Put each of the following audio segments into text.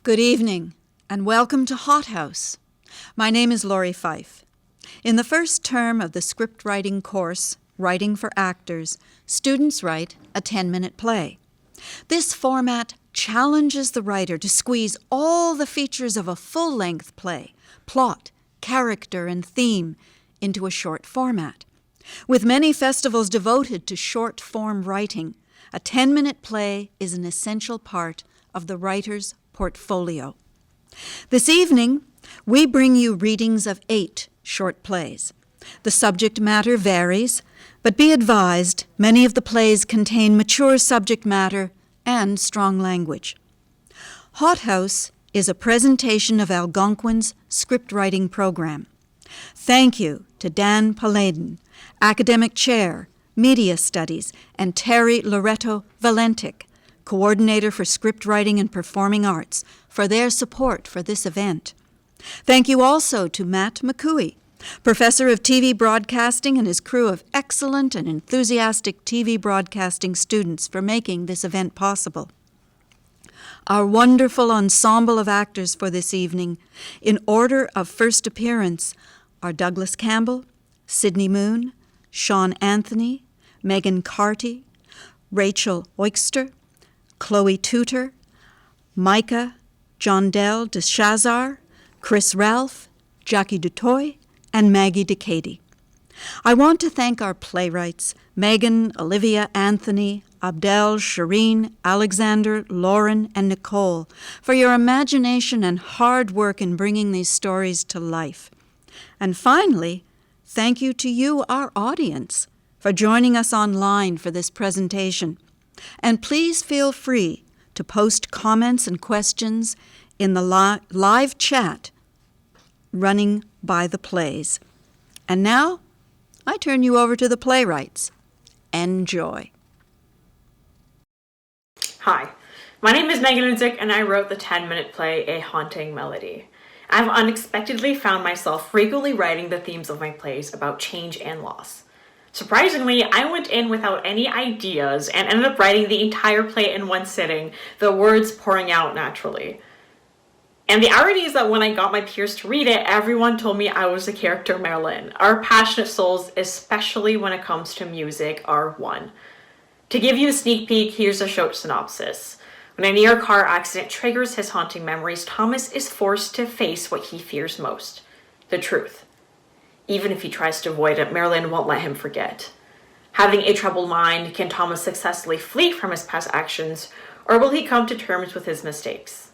Good evening, and welcome to Hothouse. My name is Laurie Fife. In the first term of the Scriptwriting course, Writing for Actors, students write a 10-minute play. This format challenges the writer to squeeze all the features of a full-length play, plot, character, and theme, into a short format. With many festivals devoted to short-form writing, a 10-minute play is an essential part of the writer's portfolio. This evening, we bring you readings of 8 short plays. The subject matter varies, but be advised, many of the plays contain mature subject matter and strong language. Hothouse is a presentation of Algonquin's scriptwriting program. Thank you to Dan Paladin, Academic Chair, Media Studies, and Terry Loretto Valentic, Coordinator for Scriptwriting and Performing Arts, for their support for this event. Thank you also to Matt McCooey, Professor of TV Broadcasting, and his crew of excellent and enthusiastic TV broadcasting students for making this event possible. Our wonderful ensemble of actors for this evening, in order of first appearance, are Douglas Campbell, Sidney Moon, Sean Anthony, Megan Carty, Rachel Oyster, Chloe Tudor, Micah Jondell de Chazar, Chris Ralph, Jackie Dutoy, and Maggie DeCady. I want to thank our playwrights, Megan, Olivia, Anthony, Abdel, Shireen, Alexander, Lauren, and Nicole, for your imagination and hard work in bringing these stories to life. And finally, thank you to you, our audience, for joining us online for this presentation. And please feel free to post comments and questions in the live chat running by the plays. And now, I turn you over to the playwrights. Enjoy. Hi, my name is Megan Unzick, and I wrote the 10-minute play, A Haunting Melody. I've unexpectedly found myself frequently writing the themes of my plays about change and loss. Surprisingly, I went in without any ideas and ended up writing the entire play in one sitting, the words pouring out naturally. And the irony is that when I got my peers to read it, everyone told me I was the character Marilyn. Our passionate souls, especially when it comes to music, are one. To give you a sneak peek, here's a short synopsis. When a near-car accident triggers his haunting memories, Thomas is forced to face what he fears most, the truth. Even if he tries to avoid it, Marilyn won't let him forget. Having a troubled mind, can Thomas successfully flee from his past actions, or will he come to terms with his mistakes?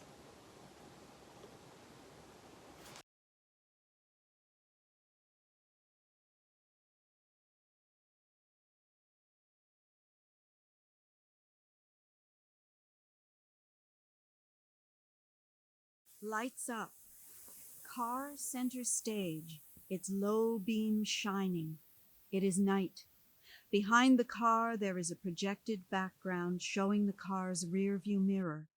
Lights up. Car center stage, its low beam shining. It is night. Behind the car, there is a projected background showing the car's rear-view mirror.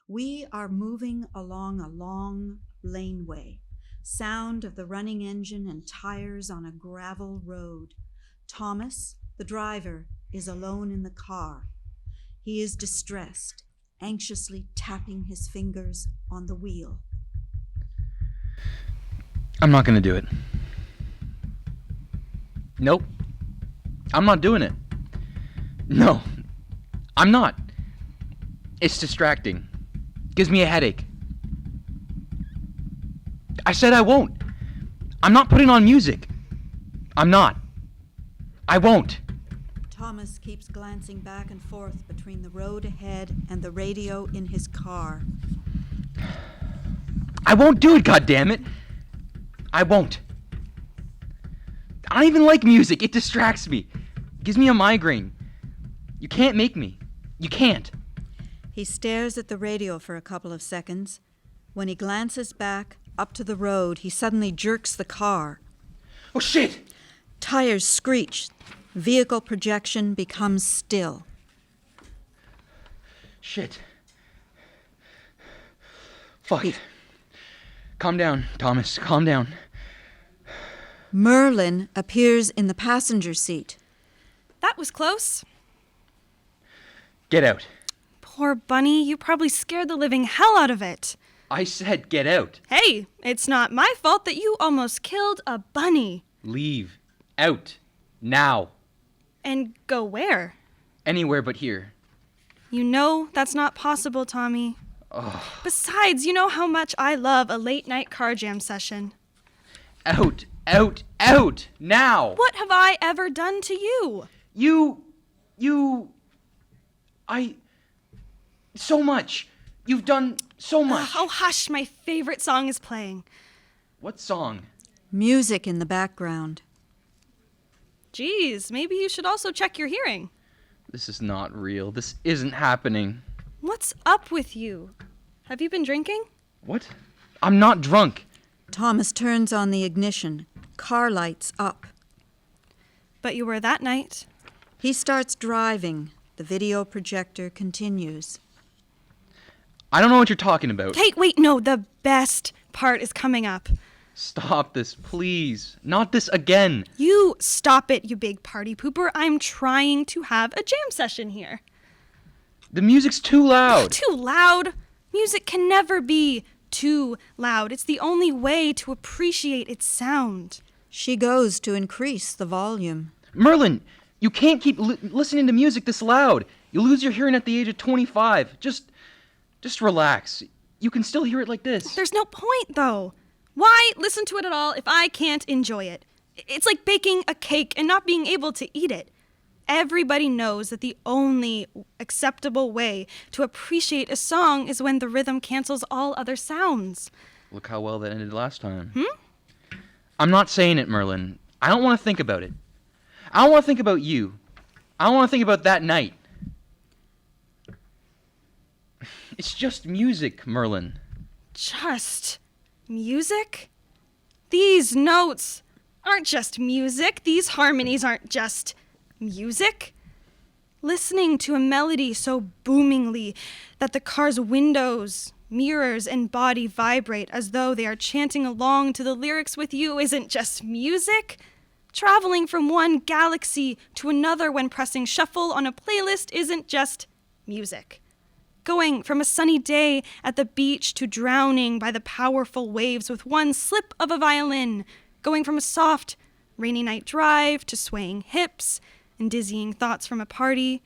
We are moving along a long laneway. Sound of the running engine and tires on a gravel road. Thomas, the driver, is alone in the car. He is distressed, anxiously tapping his fingers on the wheel. I'm not gonna do it. Nope. I'm not doing it. No, I'm not. It's distracting. Gives me a headache. I said I won't. I'm not putting on music. I'm not. I won't. Thomas keeps glancing back and forth between the road ahead and the radio in his car. I won't do it, goddammit. I won't. I don't even like music. It distracts me. It gives me a migraine. You can't make me. You can't. He stares at the radio for a couple of seconds. When he glances back up to the road, he suddenly jerks the car. Oh, shit! Tires screech. Vehicle projection becomes still. Shit. Fuck. Calm down, Thomas. Calm down. Merlin appears in the passenger seat. That was close. Get out. Poor Bunny, you probably scared the living hell out of it. I said get out. Hey, it's not my fault that you almost killed a bunny. Leave. Out. Now. And go where? Anywhere but here. You know that's not possible, Tommy. Ugh. Besides, you know how much I love a late-night car jam session. Out. Out. Out. Now. What have I ever done to you? So much. You've done so much. Oh, hush, my favorite song is playing. What song? Music in the background. Geez, maybe you should also check your hearing. This is not real. This isn't happening. What's up with you? Have you been drinking? What? I'm not drunk. Thomas turns on the ignition. Car lights up. But you were that night. He starts driving. The video projector continues. I don't know what you're talking about. Hey, wait, no, the best part is coming up. Stop this, please. Not this again. You stop it, you big party pooper. I'm trying to have a jam session here. The music's too loud. Too loud? Music can never be too loud. It's the only way to appreciate its sound. She goes to increase the volume. Merlin, you can't keep listening to music this loud. You lose your hearing at the age of 25. Just relax. You can still hear it like this. There's no point, though. Why listen to it at all if I can't enjoy it? It's like baking a cake and not being able to eat it. Everybody knows that the only acceptable way to appreciate a song is when the rhythm cancels all other sounds. Look how well that ended last time. I'm not saying it, Merlin. I don't want to think about it. I don't want to think about you. I don't want to think about that night. It's just music, Merlin. Just music? These notes aren't just music. These harmonies aren't just music. Listening to a melody so boomingly that the car's windows, mirrors, and body vibrate as though they are chanting along to the lyrics with you isn't just music. Traveling from one galaxy to another when pressing shuffle on a playlist isn't just music. Going from a sunny day at the beach to drowning by the powerful waves with one slip of a violin. Going from a soft, rainy night drive to swaying hips and dizzying thoughts from a party.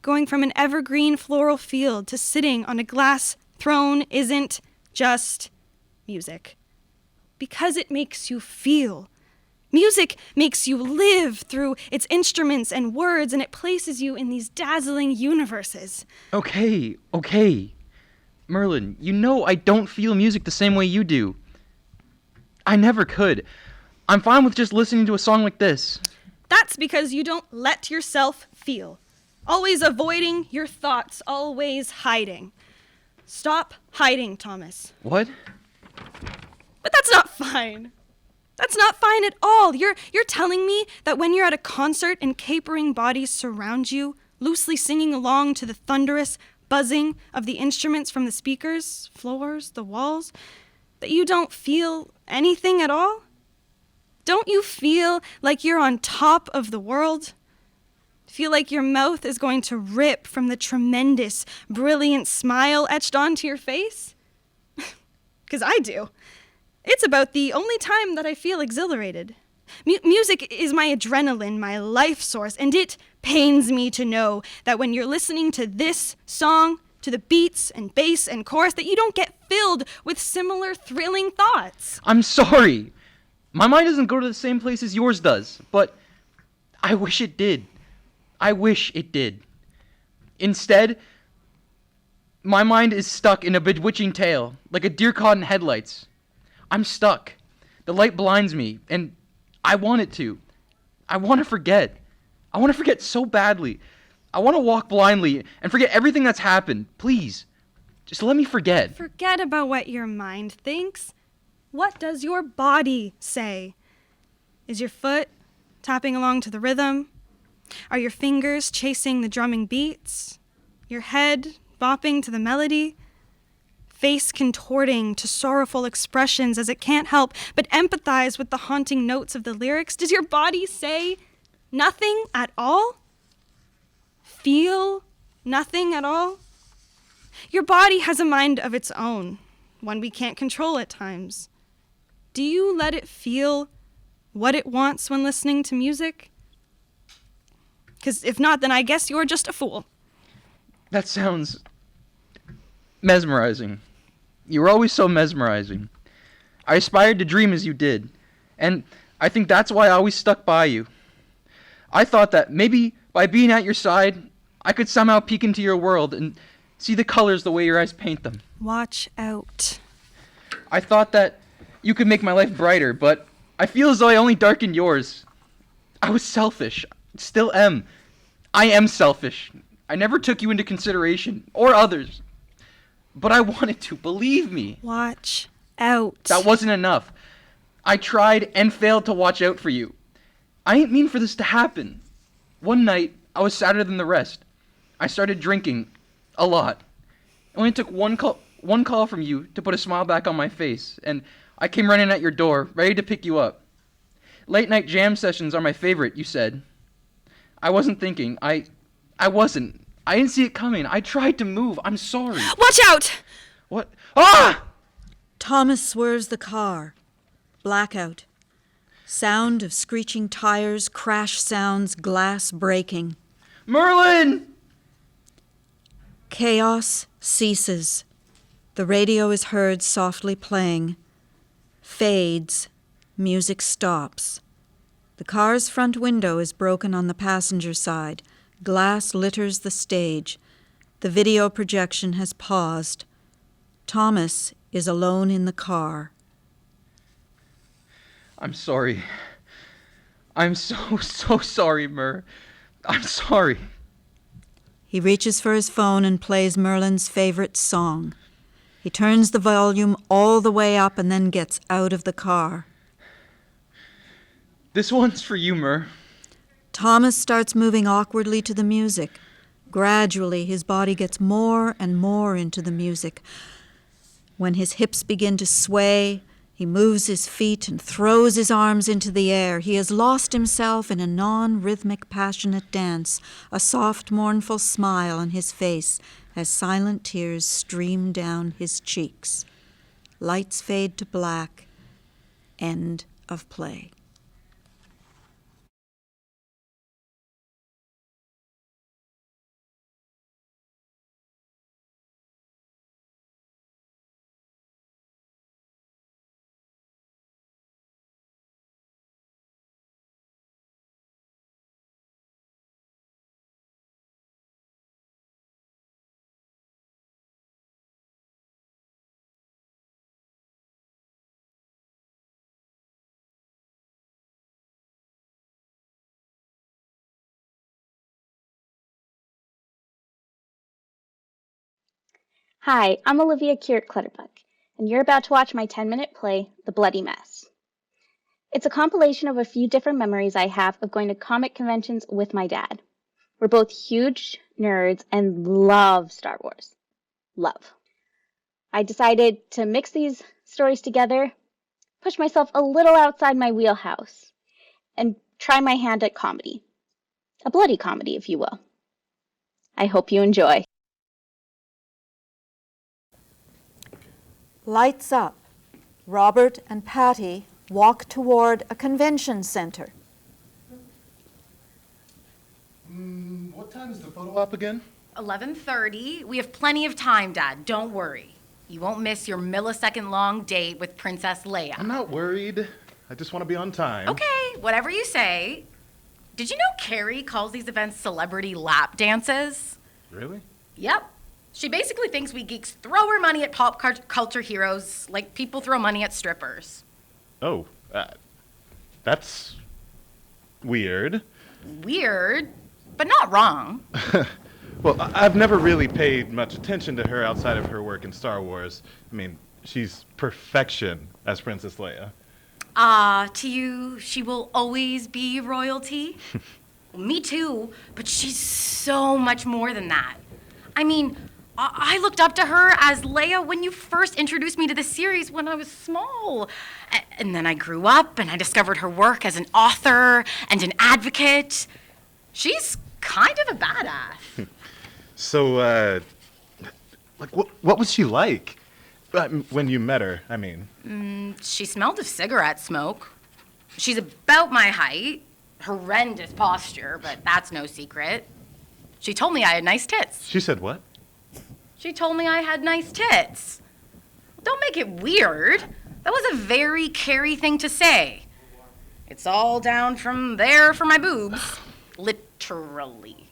Going from an evergreen floral field to sitting on a glass throne isn't just music. Because it makes you feel. Music makes you live through its instruments and words, and it places you in these dazzling universes. Okay. Merlin, you know I don't feel music the same way you do. I never could. I'm fine with just listening to a song like this. That's because you don't let yourself feel. Always avoiding your thoughts, always hiding. Stop hiding, Thomas. What? But that's not fine. That's not fine at all. You're telling me that when you're at a concert and capering bodies surround you, loosely singing along to the thunderous buzzing of the instruments from the speakers, floors, the walls, that you don't feel anything at all? Don't you feel like you're on top of the world? Feel like your mouth is going to rip from the tremendous, brilliant smile etched onto your face? 'Cause I do. It's about the only time that I feel exhilarated. Music is my adrenaline, my life source, and it pains me to know that when you're listening to this song, to the beats and bass and chorus, that you don't get filled with similar thrilling thoughts. I'm sorry. My mind doesn't go to the same place as yours does, but I wish it did. I wish it did. Instead, my mind is stuck in a bewitching tale, like a deer caught in headlights. I'm stuck. The light blinds me, and I want it to. I want to forget. I want to forget so badly. I want to walk blindly and forget everything that's happened. Please, just let me forget. Forget about what your mind thinks. What does your body say? Is your foot tapping along to the rhythm? Are your fingers chasing the drumming beats? Your head bopping to the melody? Face contorting to sorrowful expressions as it can't help but empathize with the haunting notes of the lyrics? Does your body say nothing at all? Feel nothing at all? Your body has a mind of its own, one we can't control at times. Do you let it feel what it wants when listening to music? Because if not, then I guess you're just a fool. That sounds mesmerizing. You were always so mesmerizing. I aspired to dream as you did, and I think that's why I always stuck by you. I thought that maybe by being at your side, I could somehow peek into your world and see the colors the way your eyes paint them. Watch out. I thought that you could make my life brighter, but I feel as though I only darkened yours. I was selfish. Still am. I am selfish. I never took you into consideration, or others. But I wanted to, believe me. Watch out. That wasn't enough. I tried and failed to watch out for you. I didn't mean for this to happen. One night, I was sadder than the rest. I started drinking. A lot. It only took one call from you to put a smile back on my face, and I came running at your door, ready to pick you up. Late night jam sessions are my favorite, you said. I wasn't thinking. I wasn't. I didn't see it coming. I tried to move. I'm sorry. Watch out! What? Ah! Thomas swerves the car. Blackout. Sound of screeching tires, crash sounds, glass breaking. Merlin! Chaos ceases. The radio is heard softly playing. Fades. Music stops. The car's front window is broken on the passenger side. Glass litters the stage. The video projection has paused. Thomas is alone in the car. I'm sorry. I'm so sorry, Mer. I'm sorry. He reaches for his phone and plays Merlin's favorite song. He turns the volume all the way up and then gets out of the car. This one's for you, Mer. Thomas starts moving awkwardly to the music. Gradually, his body gets more and more into the music. When his hips begin to sway, he moves his feet and throws his arms into the air. He has lost himself in a non-rhythmic, passionate dance, a soft, mournful smile on his face as silent tears stream down his cheeks. Lights fade to black. End of play. Hi, I'm Olivia Clutterbuck, and you're about to watch my 10-minute play, The Bloody Mess. It's a compilation of a few different memories I have of going to comic conventions with my dad. We're both huge nerds and love Star Wars. Love. I decided to mix these stories together, push myself a little outside my wheelhouse, and try my hand at comedy. A bloody comedy, if you will. I hope you enjoy. Lights up. Robert and Patty walk toward a convention center. What time is the photo op again? 11:30. We have plenty of time, Dad. Don't worry. You won't miss your millisecond-long date with Princess Leia. I'm not worried. I just want to be on time. Okay, whatever you say. Did you know Carrie calls these events celebrity lap dances? Really? Yep. She basically thinks we geeks throw our money at pop culture heroes like people throw money at strippers. Oh, that's weird. Weird, but not wrong. Well, I've never really paid much attention to her outside of her work in Star Wars. I mean, she's perfection as Princess Leia. To you, she will always be royalty? Me too, but she's so much more than that. I mean, I looked up to her as Leia when you first introduced me to the series when I was small. And then I grew up and I discovered her work as an author and an advocate. She's kind of a badass. So, what was she like? When you met her, I mean. She smelled of cigarette smoke. She's about my height. Horrendous posture, but that's no secret. She told me I had nice tits. She said what? She told me I had nice tits. Don't make it weird. That was a very Carrie thing to say. It's all down from there for my boobs. Literally.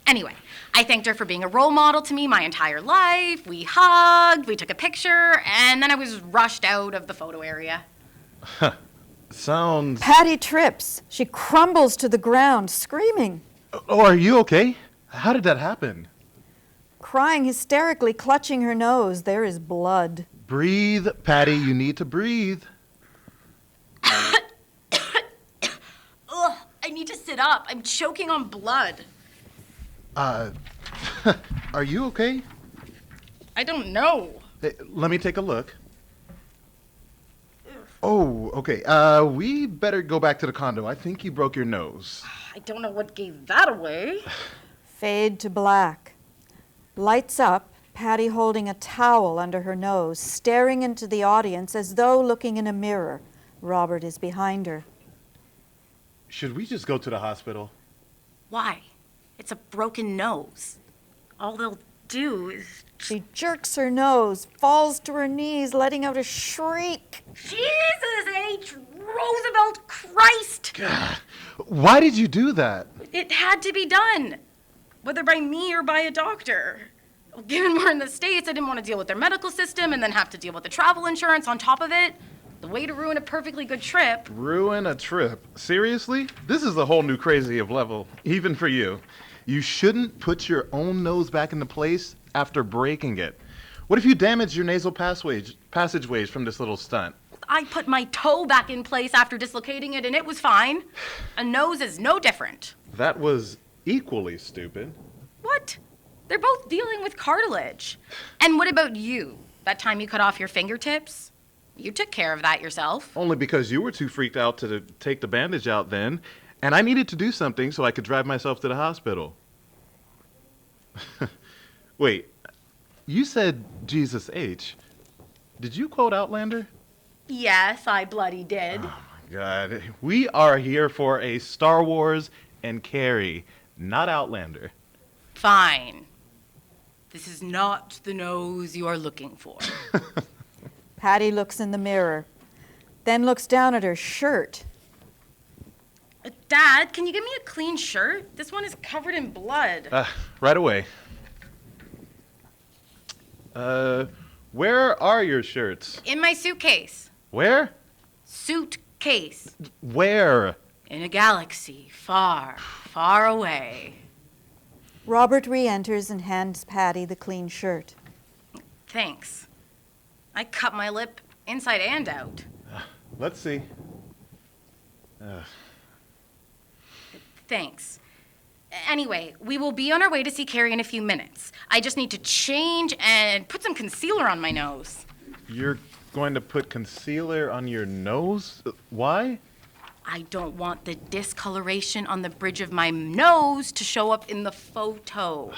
Anyway, I thanked her for being a role model to me my entire life. We hugged, we took a picture, and then I was rushed out of the photo area. Sounds... Patty trips. She crumbles to the ground, screaming. Oh, are you okay? How did that happen? Crying hysterically, clutching her nose. There is blood. Breathe, Patty. You need to breathe. Ugh, I need to sit up. I'm choking on blood. Are you okay? I don't know. Hey, let me take a look. Oh, okay. We better go back to the condo. I think you broke your nose. I don't know what gave that away. Fade to black. Lights up, Patty holding a towel under her nose, staring into the audience as though looking in a mirror. Robert is behind her. Should we just go to the hospital? Why? It's a broken nose. All they'll do is... She jerks her nose, falls to her knees, letting out a shriek. Jesus H. Roosevelt Christ! God, why did you do that? It had to be done. Whether by me or by a doctor. Given we're in the States, I didn't want to deal with their medical system and then have to deal with the travel insurance on top of it. The way to ruin a perfectly good trip. Ruin a trip? Seriously? This is a whole new crazy of level, even for you. You shouldn't put your own nose back into place after breaking it. What if you damage your nasal passageways from this little stunt? I put my toe back in place after dislocating it and it was fine. A nose is no different. That was equally stupid. What? They're both dealing with cartilage. And what about you? That time you cut off your fingertips? You took care of that yourself. Only because you were too freaked out to take the bandage out then, and I needed to do something so I could drive myself to the hospital. Wait, you said Jesus H. Did you quote Outlander? Yes, I bloody did. Oh my God. We are here for a Star Wars and Carrie, not Outlander. Fine. This is not the nose you are looking for. Patty looks in the mirror, then looks down at her shirt. Dad, can you give me a clean shirt? This one is covered in blood. Right away. Where are your shirts? In my suitcase. Where? Suitcase. Where? In a galaxy far, far away. Robert re-enters and hands Patty the clean shirt. Thanks. I cut my lip inside and out. Let's see. Thanks. Anyway, we will be on our way to see Carrie in a few minutes. I just need to change and put some concealer on my nose. You're going to put concealer on your nose? Why? I don't want the discoloration on the bridge of my nose to show up in the photo.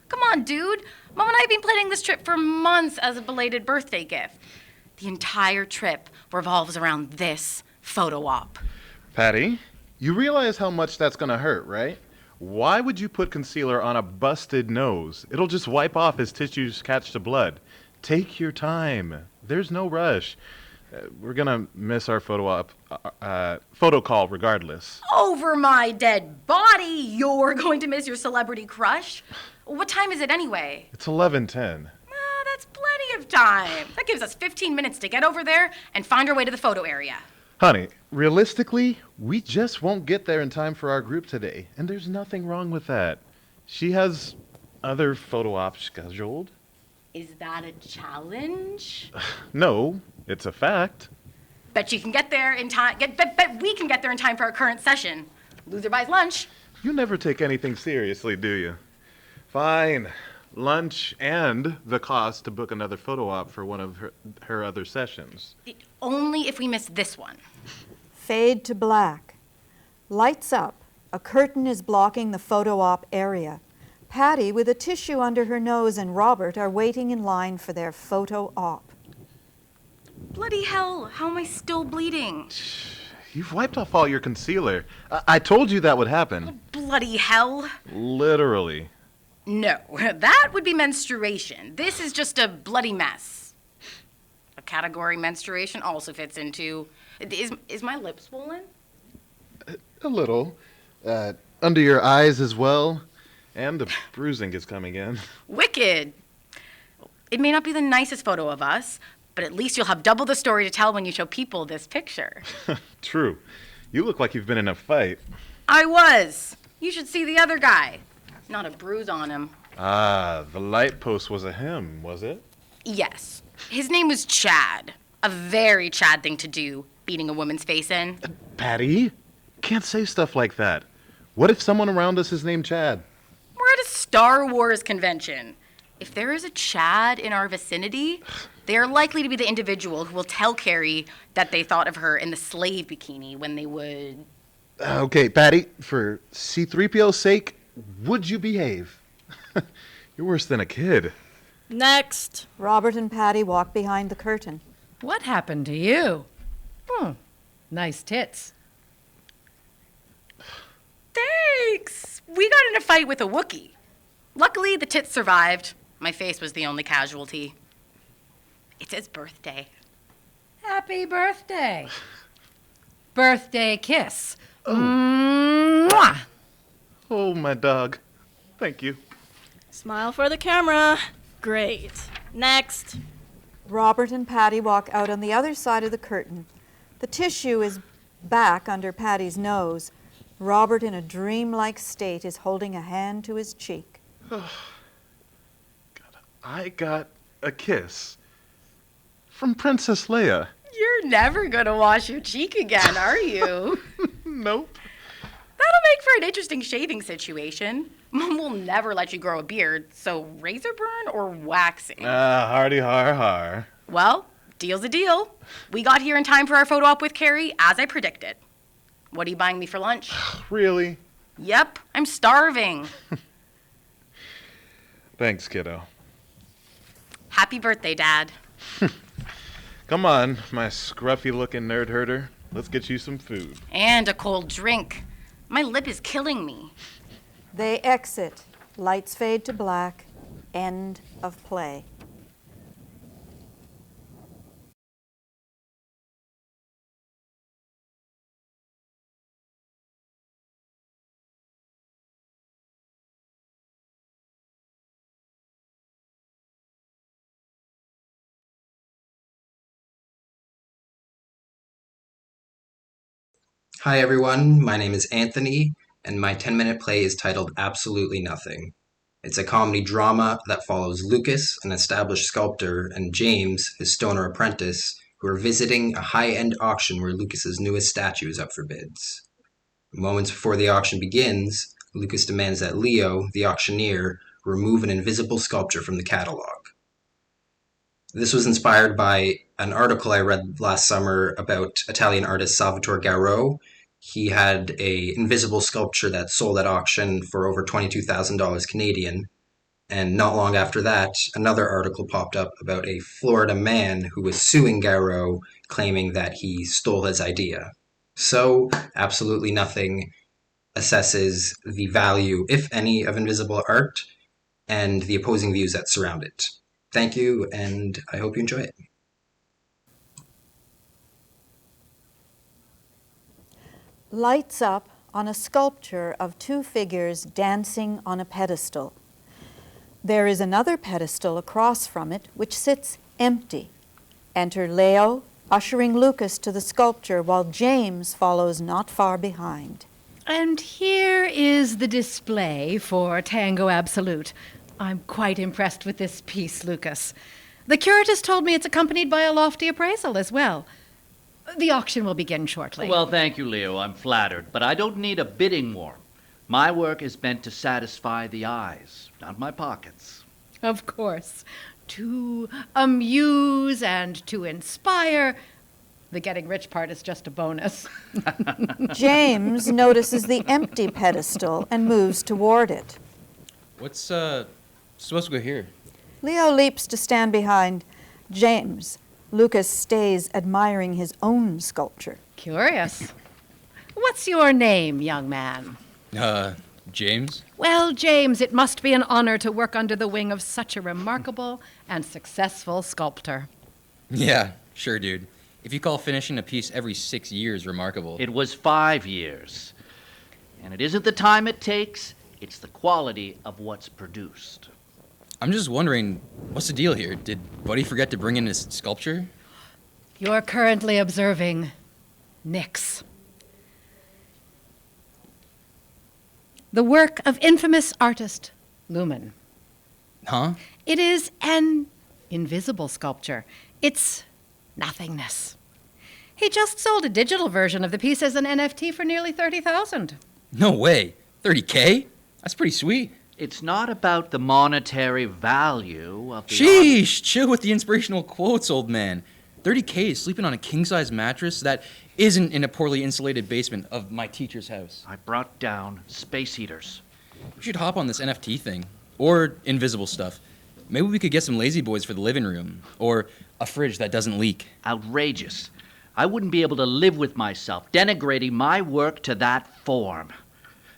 Come on, dude. Mom and I have been planning this trip for months as a belated birthday gift. The entire trip revolves around this photo op. Patty, you realize how much that's going to hurt, right? Why would you put concealer on a busted nose? It'll just wipe off as tissues catch the blood. Take your time. There's no rush. We're going to miss our photo call regardless. Over my dead body, you're going to miss your celebrity crush? What time is it anyway? It's 11:10. That's plenty of time. That gives us 15 minutes to get over there and find our way to the photo area. Honey, realistically, we just won't get there in time for our group today, and there's nothing wrong with that. She has other photo ops scheduled. Is that a challenge? No, it's a fact. Bet you can get there in time. Bet we can get there in time for our current session. Loser buys lunch. You never take anything seriously, do you? Fine. Lunch and the cost to book another photo op for one of her other sessions. Only if we miss this one. Fade to black. Lights up. A curtain is blocking the photo op area. Patty, with a tissue under her nose, and Robert are waiting in line for their photo op. Bloody hell, how am I still bleeding? You've wiped off all your concealer. I told you that would happen. Bloody hell. Literally. No, that would be menstruation. This is just a bloody mess. A category menstruation also fits into... Is my lip swollen? A little. Under your eyes as well. And the bruising is coming in. Wicked. It may not be the nicest photo of us, but at least you'll have double the story to tell when you show people this picture. True. You look like you've been in a fight. I was. You should see the other guy. Not a bruise on him. Ah, the light post was a him, was it? Yes. His name was Chad. A very Chad thing to do, beating a woman's face in. Patty? Can't say stuff like that. What if someone around us is named Chad? We're at a Star Wars convention. If there is a Chad in our vicinity, they are likely to be the individual who will tell Carrie that they thought of her in the slave bikini when they would... Okay, Patty, for C-3PO's sake, would you behave? You're worse than a kid. Next. Robert and Patty walk behind the curtain. What happened to you? Nice tits. Thanks! We got in a fight with a Wookiee. Luckily, the tits survived. My face was the only casualty. It's his birthday. Happy birthday. Birthday kiss. Mwah! Oh, my dog. Thank you. Smile for the camera. Great. Next. Robert and Patty walk out on the other side of the curtain. The tissue is back under Patty's nose. Robert, in a dreamlike state, is holding a hand to his cheek. I got a kiss from Princess Leia. You're never gonna wash your cheek again, are you? Nope. That'll make for an interesting shaving situation. Mom will never let you grow a beard, so razor burn or waxing? Hardy har har. Well, deal's a deal. We got here in time for our photo op with Carrie, as I predicted. What are you buying me for lunch? Really? Yep, I'm starving. Thanks, kiddo. Happy birthday, Dad. Come on, my scruffy-looking nerd herder. Let's get you some food. And a cold drink. My lip is killing me. They exit. Lights fade to black. End of play. Hi everyone, my name is Anthony, and my 10-minute play is titled Absolutely Nothing. It's a comedy drama that follows Lucas, an established sculptor, and James, his stoner apprentice, who are visiting a high-end auction where Lucas's newest statue is up for bids. Moments before the auction begins, Lucas demands that Leo, the auctioneer, remove an invisible sculpture from the catalog. This was inspired by an article I read last summer about Italian artist Salvatore Garau. He had an invisible sculpture that sold at auction for over $22,000 Canadian. And not long after that, another article popped up about a Florida man who was suing Garau, claiming that he stole his idea. So, Absolutely Nothing assesses the value, if any, of invisible art and the opposing views that surround it. Thank you, and I hope you enjoy it. Lights up on a sculpture of two figures dancing on a pedestal. There is another pedestal across from it which sits empty. Enter Leo, ushering Lucas to the sculpture while James follows not far behind. And here is the display for Tango Absolute. I'm quite impressed with this piece, Lucas. The curator's told me it's accompanied by a lofty appraisal as well. The auction will begin shortly. Well, thank you, Leo. I'm flattered, but I don't need a bidding war. My work is meant to satisfy the eyes, not my pockets. Of course. To amuse and to inspire. The getting rich part is just a bonus. James notices the empty pedestal and moves toward it. What's supposed to go here? Leo leaps to stand behind James. Lucas stays admiring his own sculpture. Curious. What's your name, young man? James? Well, James, it must be an honor to work under the wing of such a remarkable and successful sculptor. Yeah, sure, dude. If you call finishing a piece every 6 years remarkable. It was 5 years. And it isn't the time it takes, it's the quality of what's produced. I'm just wondering, what's the deal here? Did Buddy forget to bring in his sculpture? You're currently observing Nyx. The work of infamous artist Lumen. Huh? It is an invisible sculpture. It's nothingness. He just sold a digital version of the piece as an NFT for nearly $30,000. No way. $30K? That's pretty sweet. It's not about the monetary value of the Sheesh! Chill with the inspirational quotes, old man. $30K is sleeping on a king-size mattress that isn't in a poorly insulated basement of my teacher's house. I brought down space heaters. We should hop on this NFT thing. Or invisible stuff. Maybe we could get some lazy boys for the living room. Or a fridge that doesn't leak. Outrageous. I wouldn't be able to live with myself, denigrating my work to that form.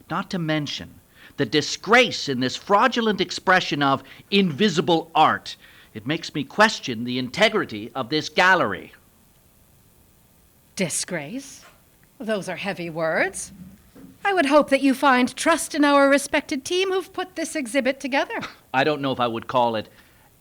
Not to mention the disgrace in this fraudulent expression of invisible art. It makes me question the integrity of this gallery. Disgrace? Those are heavy words. I would hope that you find trust in our respected team who've put this exhibit together. I don't know if I would call it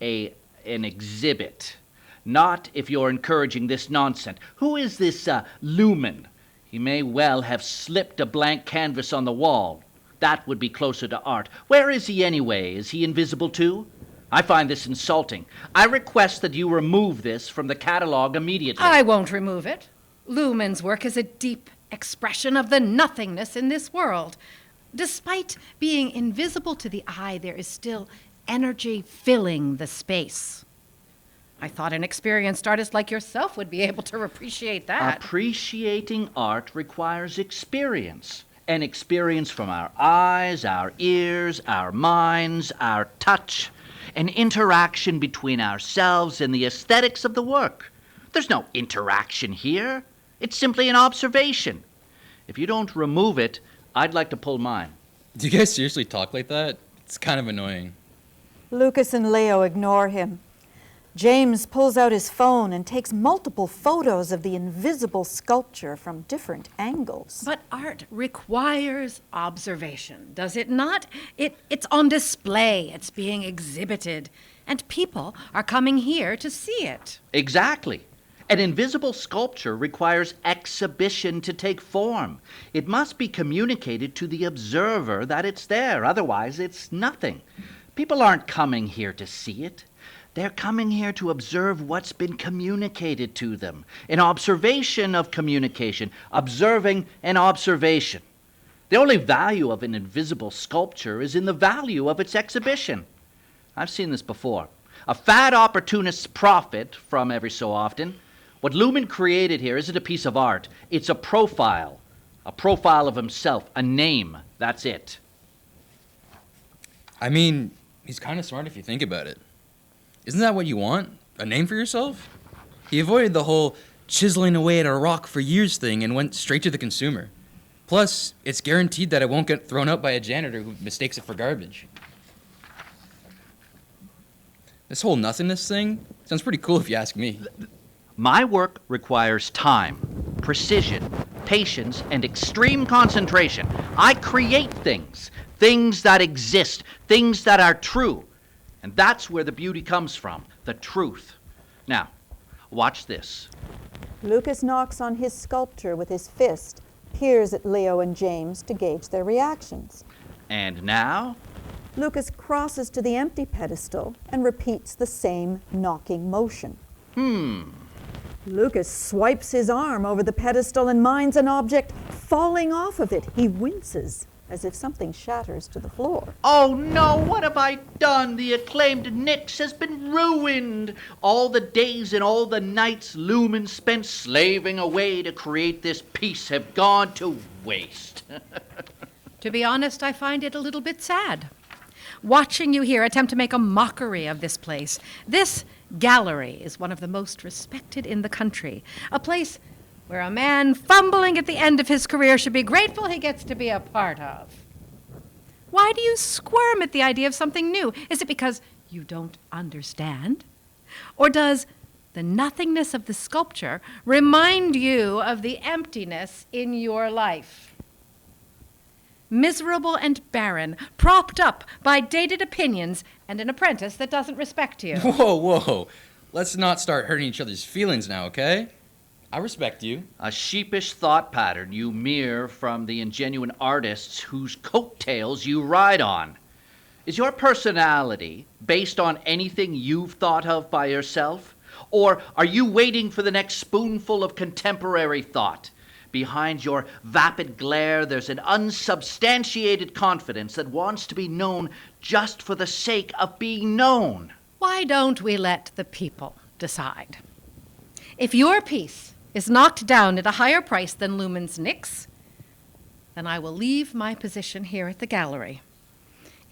an exhibit. Not if you're encouraging this nonsense. Who is this Lumen? He may well have slipped a blank canvas on the wall. That would be closer to art. Where is he anyway? Is he invisible too? I find this insulting. I request that you remove this from the catalog immediately. I won't remove it. Lumen's work is a deep expression of the nothingness in this world. Despite being invisible to the eye, there is still energy filling the space. I thought an experienced artist like yourself would be able to appreciate that. Appreciating art requires experience. An experience from our eyes, our ears, our minds, our touch. An interaction between ourselves and the aesthetics of the work. There's no interaction here. It's simply an observation. If you don't remove it, I'd like to pull mine. Do you guys seriously talk like that? It's kind of annoying. Lucas and Leo ignore him. James pulls out his phone and takes multiple photos of the invisible sculpture from different angles. But art requires observation, does it not? It's on display, it's being exhibited, and people are coming here to see it. Exactly. An invisible sculpture requires exhibition to take form. It must be communicated to the observer that it's there, otherwise it's nothing. People aren't coming here to see it. They're coming here to observe what's been communicated to them. An observation of communication, observing an observation. The only value of an invisible sculpture is in the value of its exhibition. I've seen this before. A fad opportunists profit from every so often. What Lumen created here isn't a piece of art. It's a profile of himself, a name. That's it. I mean, he's kind of smart if you think about it. Isn't that what you want? A name for yourself? He avoided the whole chiseling away at a rock for years thing and went straight to the consumer. Plus, it's guaranteed that it won't get thrown out by a janitor who mistakes it for garbage. This whole nothingness thing sounds pretty cool if you ask me. My work requires time, precision, patience, and extreme concentration. I create things that exist, things that are true. And that's where the beauty comes from, the truth. Now, watch this. Lucas knocks on his sculpture with his fist, peers at Leo and James to gauge their reactions. And now? Lucas crosses to the empty pedestal and repeats the same knocking motion. Lucas swipes his arm over the pedestal and minds an object falling off of it. He winces as if something shatters to the floor. Oh no, what have I done? The acclaimed Nyx has been ruined. All the days and all the nights Lumen spent slaving away to create this piece have gone to waste. To be honest, I find it a little bit sad. watching you here attempt to make a mockery of this place. This gallery is one of the most respected in the country, a place where a man fumbling at the end of his career should be grateful he gets to be a part of. Why do you squirm at the idea of something new? Is it because you don't understand? Or does the nothingness of the sculpture remind you of the emptiness in your life? Miserable and barren, propped up by dated opinions and an apprentice that doesn't respect you. Whoa, whoa. Let's not start hurting each other's feelings now, okay? I respect you. A sheepish thought pattern you mirror from the ingenuine artists whose coattails you ride on. Is your personality based on anything you've thought of by yourself? Or are you waiting for the next spoonful of contemporary thought? Behind your vapid glare, there's an unsubstantiated confidence that wants to be known just for the sake of being known. Why don't we let the people decide? If your piece is knocked down at a higher price than Lumen's Nick's, then I will leave my position here at the gallery.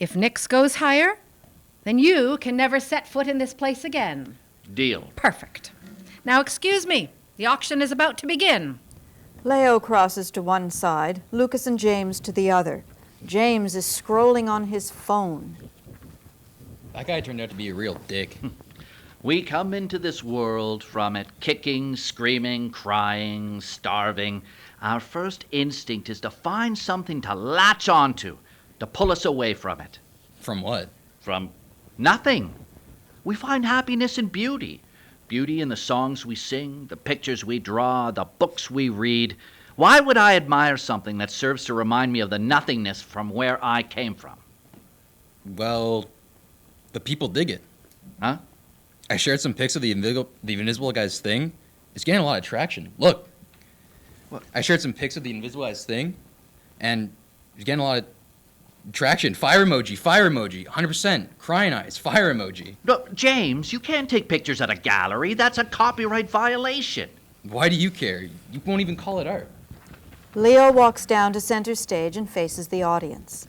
If Nick's goes higher, then you can never set foot in this place again. Deal. Perfect. Now excuse me, the auction is about to begin. Leo crosses to one side, Lucas and James to the other. James is scrolling on his phone. That guy turned out to be a real dick. We come into this world from it kicking, screaming, crying, starving. Our first instinct is to find something to latch onto, to pull us away from it. From what? From nothing. We find happiness in beauty. Beauty in the songs we sing, the pictures we draw, the books we read. Why would I admire something that serves to remind me of the nothingness from where I came from? Well, the people dig it. Huh? I shared some pics of the invisible guy's thing. It's getting a lot of traction. Look. What? I shared some pics of the invisible guy's thing, and it's getting a lot of traction. Fire emoji, 100%. Crying eyes, fire emoji. No, James, you can't take pictures at a gallery. That's a copyright violation. Why do you care? You won't even call it art. Leo walks down to center stage and faces the audience.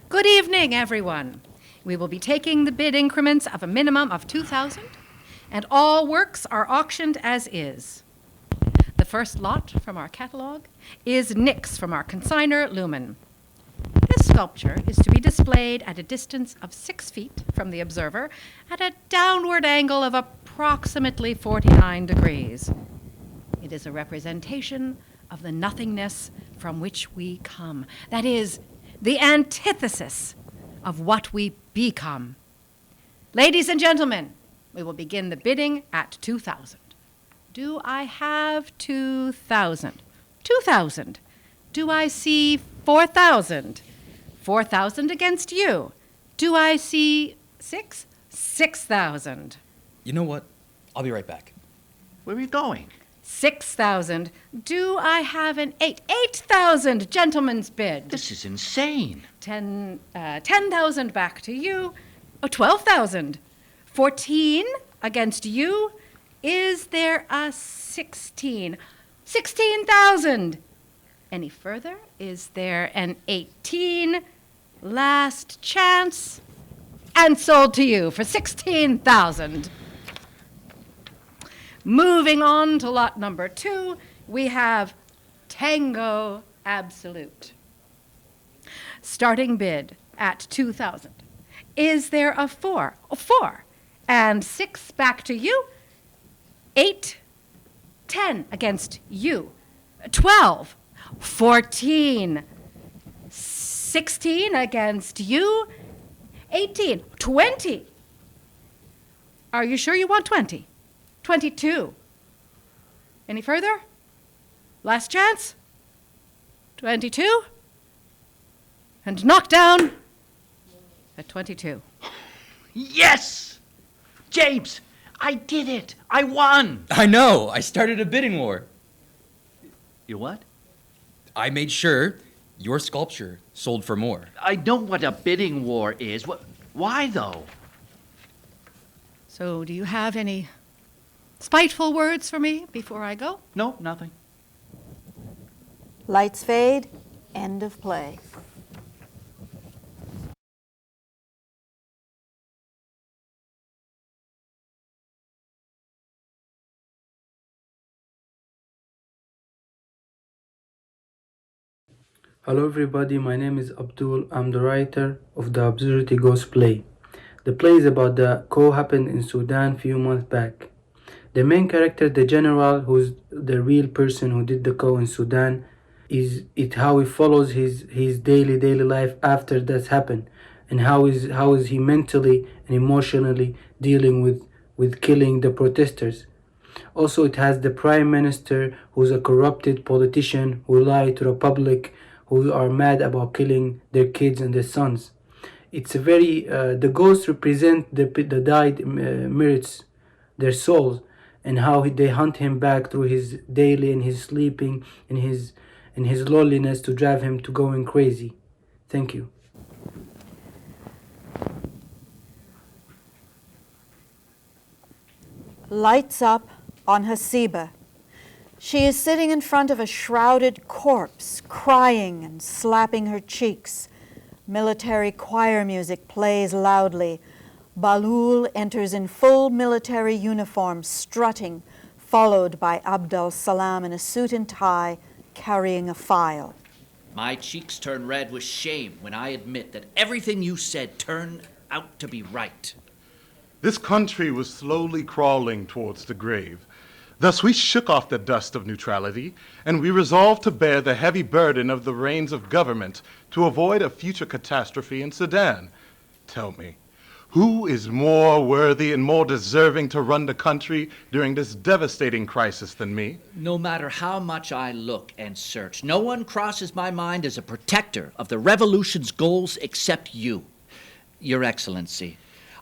Good evening, everyone. We will be taking the bid increments of a minimum of 2,000, and all works are auctioned as is. The first lot from our catalog is Nick's from our consignor, Lumen. This sculpture is to be displayed at a distance of 6 feet from the observer at a downward angle of approximately 49 degrees. It is a representation of the nothingness from which we come. That is, the antithesis of what we become. Ladies and gentlemen, we will begin the bidding at 2,000. Do I have 2,000? 2,000. Do I see 4,000? 4,000 against you. Do I see 6? 6,000. You know what? I'll be right back. Where are you going? 6,000. Do I have an 8? 8,000, gentlemen's bid. This is insane. 10,000 back to you. Oh, 12,000. 14 against you. Is there a 16? 16,000. Any further? Is there an 18? Last chance. And sold to you for 16,000. Moving on to lot number 2, we have Tango Absolute. Starting bid at 2,000. Is there a 4? A 4. And 6 back to you. 8, 10 against you. 12, 14, 16 against you. 18, 20. Are you sure you want 20? 22. Any further? Last chance? 22. And knocked down at 22. Yes! James, I did it. I won. I know. I started a bidding war. You what? I made sure your sculpture sold for more. I know what a bidding war is. Why, though? So do you have any spiteful words for me before I go? No, nothing. Lights fade, end of play. Hello everybody, my name is Abdul. I'm the writer of the Absurdity Ghost play. The play is about the coup happened in Sudan few months back. The main character, the general, who's the real person who did the coup in Sudan, is it how he follows his daily life after that's happened, and how is he mentally and emotionally dealing with killing the protesters. Also, it has the prime minister who's a corrupted politician who lied to the public, who are mad about killing their kids and their sons. It's a very the ghosts represent the died merits, their souls, and how they hunt him back through his daily and his sleeping and his loneliness to drive him to going crazy. Thank you. Lights up on Hasiba. She is sitting in front of a shrouded corpse, crying and slapping her cheeks. Military choir music plays loudly. Balul enters in full military uniform, strutting, followed by Abdul Salam in a suit and tie, carrying a file. My cheeks turn red with shame when I admit that everything you said turned out to be right. This country was slowly crawling towards the grave. Thus we shook off the dust of neutrality, and we resolved to bear the heavy burden of the reins of government to avoid a future catastrophe in Sudan. Tell me, who is more worthy and more deserving to run the country during this devastating crisis than me? No matter how much I look and search, no one crosses my mind as a protector of the revolution's goals except you, Your Excellency.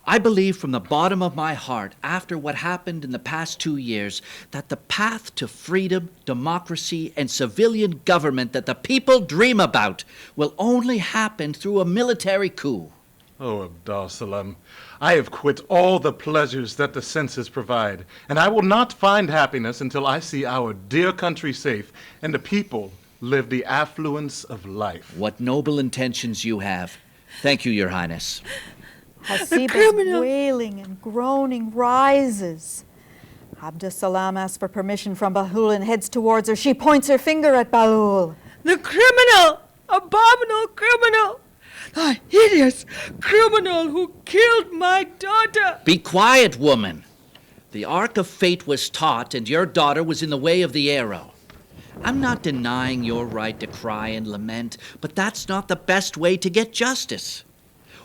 I believe from the bottom of my heart, after what happened in the past 2 years, that the path to freedom, democracy, and civilian government that the people dream about will only happen through a military coup. Oh, Abdul Salam, I have quit all the pleasures that the senses provide, and I will not find happiness until I see our dear country safe and the people live the affluence of life. What noble intentions you have. Thank you, Your Highness. Hasiba's wailing and groaning rises. Abdus Salam asks for permission from Bahul and heads towards her. She points her finger at Bahul. The criminal! Abominable criminal! The hideous criminal who killed my daughter! Be quiet, woman. The arc of fate was taut, and your daughter was in the way of the arrow. I'm not denying your right to cry and lament, but that's not the best way to get justice.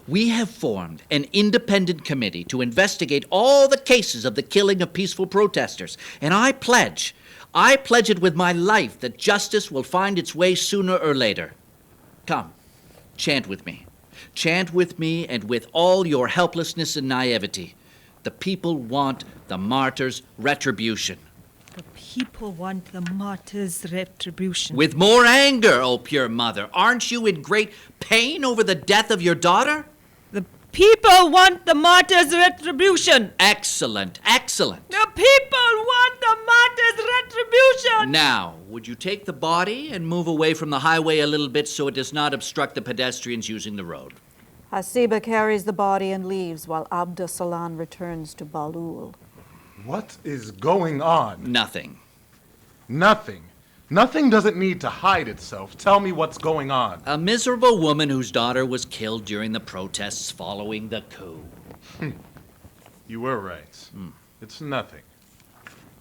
We have formed an independent committee to investigate all the cases of the killing of peaceful protesters, and I pledge it with my life that justice will find its way sooner or later. Come, chant with me. Chant with me and with all your helplessness and naivety. The people want the martyr's retribution. The people want the martyr's retribution. With more anger, O pure mother. Aren't you in great pain over the death of your daughter? The people want the martyr's retribution. Excellent, excellent. The people want the martyr's retribution. Now, would you take the body and move away from the highway a little bit so it does not obstruct the pedestrians using the road? Hasiba carries the body and leaves while Abdus Salam returns to Balul. What is going on? Nothing. Nothing? Nothing doesn't need to hide itself. Tell me what's going on. A miserable woman whose daughter was killed during the protests following the coup. You were right. It's nothing.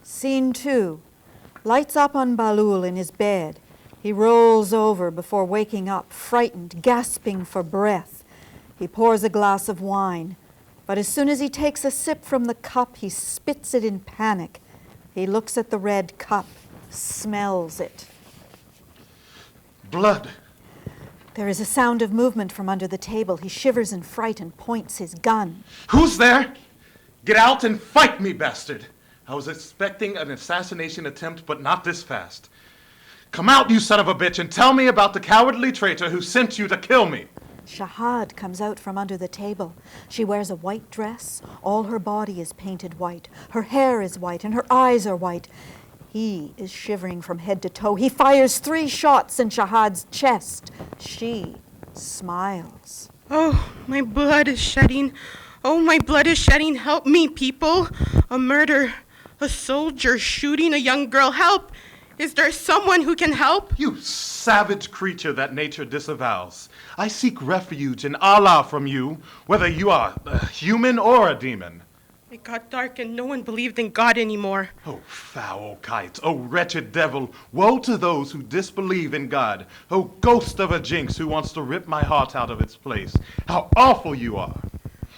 Scene 2. Lights up on Balul in his bed. He rolls over before waking up, frightened, gasping for breath. He pours a glass of wine. But as soon as he takes a sip from the cup, he spits it in panic. He looks at the red cup, smells it. Blood. There is a sound of movement from under the table. He shivers in fright and points his gun. Who's there? Get out and fight me, bastard. I was expecting an assassination attempt, but not this fast. Come out, you son of a bitch, and tell me about the cowardly traitor who sent you to kill me. Shahad comes out from under the table. She wears a white dress. All her body is painted white. Her hair is white and her eyes are white. He is shivering from head to toe. He fires 3 shots in Shahad's chest. She smiles. Oh, my blood is shedding. Oh, my blood is shedding. Help me, people. A murder. A soldier shooting a young girl. Help. Is there someone who can help? You savage creature that nature disavows. I seek refuge in Allah from you, whether you are a human or a demon. It got dark and no one believed in God anymore. Oh, foul kite. Oh, wretched devil. Woe to those who disbelieve in God. Oh, ghost of a jinx who wants to rip my heart out of its place. How awful you are.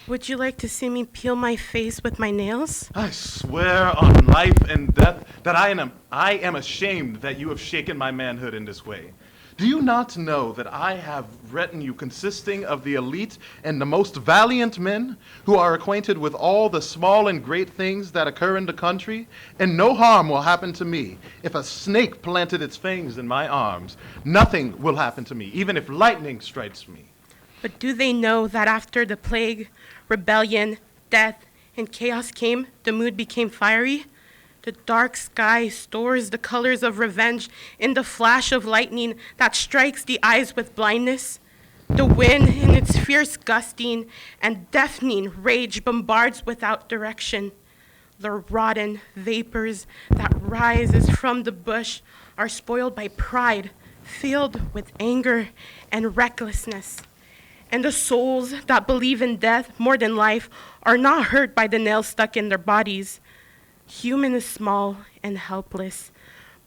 Would you like to see me peel my face with my nails? I swear on life and death that I am ashamed that you have shaken my manhood in this way. Do you not know that I have retinue consisting of the elite and the most valiant men who are acquainted with all the small and great things that occur in the country? And no harm will happen to me if a snake planted its fangs in my arms. Nothing will happen to me, even if lightning strikes me. But do they know that after the plague, rebellion, death, and chaos came, the mood became fiery? The dark sky stores the colors of revenge in the flash of lightning that strikes the eyes with blindness. The wind, in its fierce gusting and deafening rage, bombards without direction. The rotten vapors that rises from the bush are spoiled by pride, filled with anger and recklessness. And the souls that believe in death more than life are not hurt by the nails stuck in their bodies. Human is small and helpless,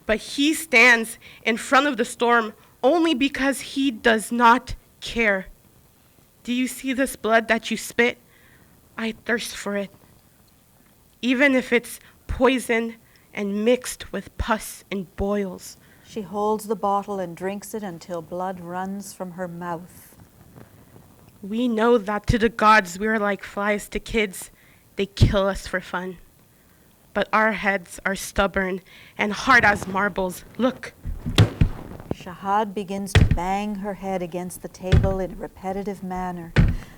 but he stands in front of the storm only because he does not care. Do you see this blood that you spit? I thirst for it, even if it's poison and mixed with pus and boils. She holds the bottle and drinks it until blood runs from her mouth. We know that to the gods we are like flies to kids. They kill us for fun. But our heads are stubborn and hard as marbles. Look. Shahad begins to bang her head against the table in a repetitive manner.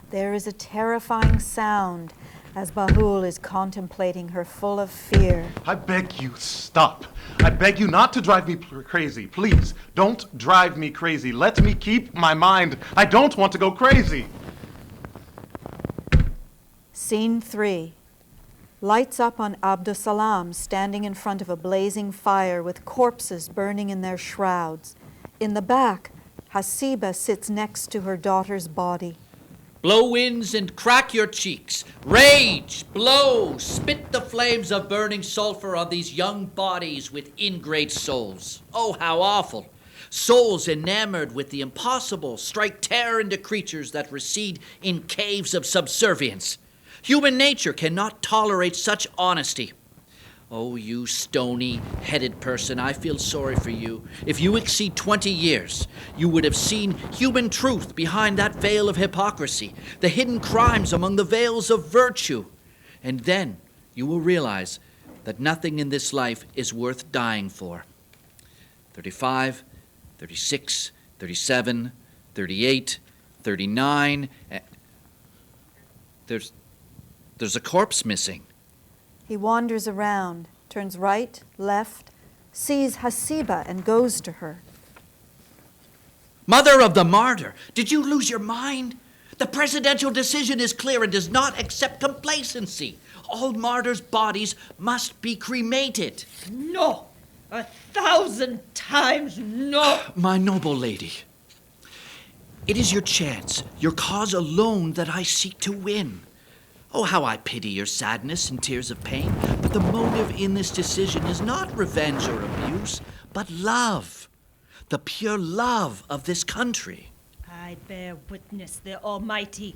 There is a terrifying sound as Bahul is contemplating her full of fear. I beg you, stop. I beg you not to drive me crazy. Please, don't drive me crazy. Let me keep my mind. I don't want to go crazy. Scene 3. Lights up on Abdusalam standing in front of a blazing fire with corpses burning in their shrouds. In the back, Hasiba sits next to her daughter's body. Blow winds and crack your cheeks. Rage, blow, spit the flames of burning sulfur on these young bodies with ingrate souls. Oh, how awful. Souls enamored with the impossible strike terror into creatures that recede in caves of subservience. Human nature cannot tolerate such honesty. Oh, you stony-headed person, I feel sorry for you. If you exceed 20 years, you would have seen human truth behind that veil of hypocrisy, the hidden crimes among the veils of virtue. And then you will realize that nothing in this life is worth dying for. 35, 36, 37, 38, 39... There's a corpse missing. He wanders around, turns right, left, sees Hasiba and goes to her. Mother of the martyr, did you lose your mind? The presidential decision is clear and does not accept complacency. All martyrs' bodies must be cremated. No! 1,000 times no! My noble lady, it is your chance, your cause alone that I seek to win. Oh, how I pity your sadness and tears of pain. But the motive in this decision is not revenge or abuse, but love. The pure love of this country. I bear witness, the Almighty.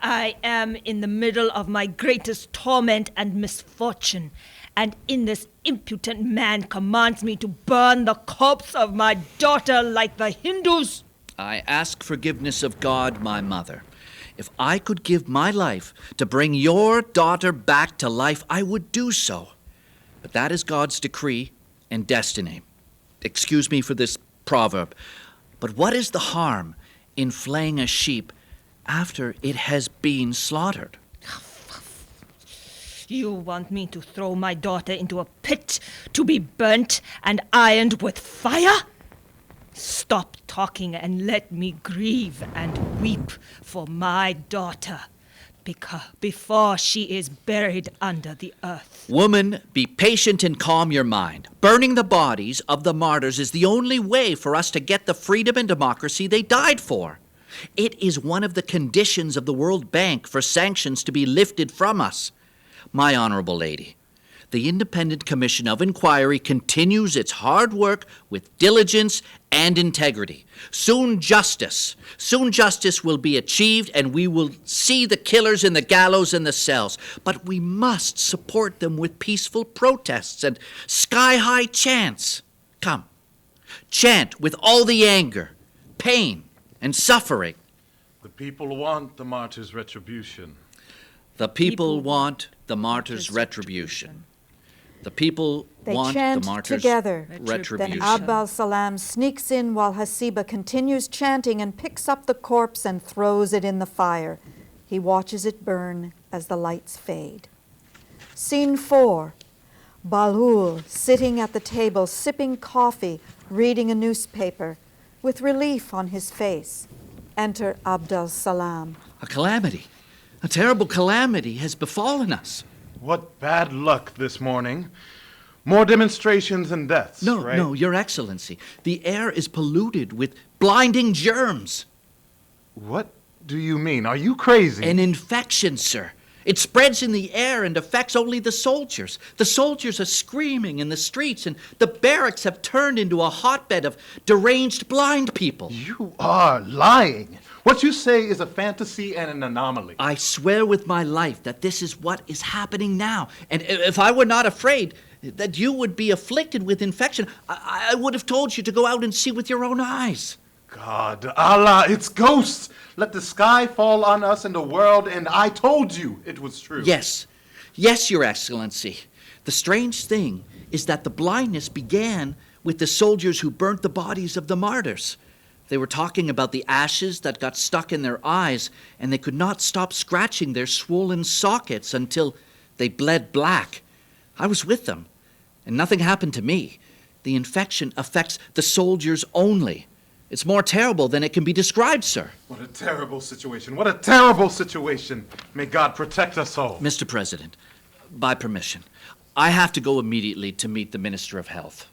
I am in the middle of my greatest torment and misfortune, and in this impudent man commands me to burn the corpse of my daughter like the Hindus. I ask forgiveness of God, my mother. If I could give my life to bring your daughter back to life, I would do so. But that is God's decree and destiny. Excuse me for this proverb, but what is the harm in flaying a sheep after it has been slaughtered? You want me to throw my daughter into a pit to be burnt and ironed with fire? Stop talking and let me grieve and weep for my daughter. before she is buried under the earth. Woman, be patient and calm your mind. Burning the bodies of the martyrs is the only way for us to get the freedom and democracy they died for. It is one of the conditions of the World Bank for sanctions to be lifted from us. My honorable lady, the Independent Commission of Inquiry continues its hard work with diligence and integrity. Soon justice will be achieved, and we will see the killers in the gallows and the cells. But we must support them with peaceful protests and sky-high chants. Come, chant with all the anger, pain, and suffering. The people want the martyr's retribution. The people want the martyr's retribution. The people They want chant the martyr's together. retribution. Then Abd salam sneaks in while Hasiba continues chanting and picks up the corpse and throws it in the fire. He watches it burn as the lights fade. Scene 4. Balhul sitting at the table, sipping coffee, reading a newspaper, with relief on his face. Enter Abd salam. A calamity, a terrible calamity has befallen us. What bad luck this morning. More demonstrations and deaths, right? No, Your Excellency. The air is polluted with blinding germs. What do you mean? Are you crazy? An infection, sir. It spreads in the air and affects only the soldiers. The soldiers are screaming in the streets, and the barracks have turned into a hotbed of deranged blind people. You are lying. What you say is a fantasy and an anomaly. I swear with my life that this is what is happening now. And if I were not afraid that you would be afflicted with infection, I would have told you to go out and see with your own eyes. God, Allah, it's ghosts. Let the sky fall on us and the world, and I told you it was true. Yes, Your Excellency. The strange thing is that the blindness began with the soldiers who burnt the bodies of the martyrs. They were talking about the ashes that got stuck in their eyes, and they could not stop scratching their swollen sockets until they bled black. I was with them, and nothing happened to me. The infection affects the soldiers only. It's more terrible than it can be described, sir. What a terrible situation. What a terrible situation. May God protect us all. Mr. President, by permission, I have to go immediately to meet the Minister of Health.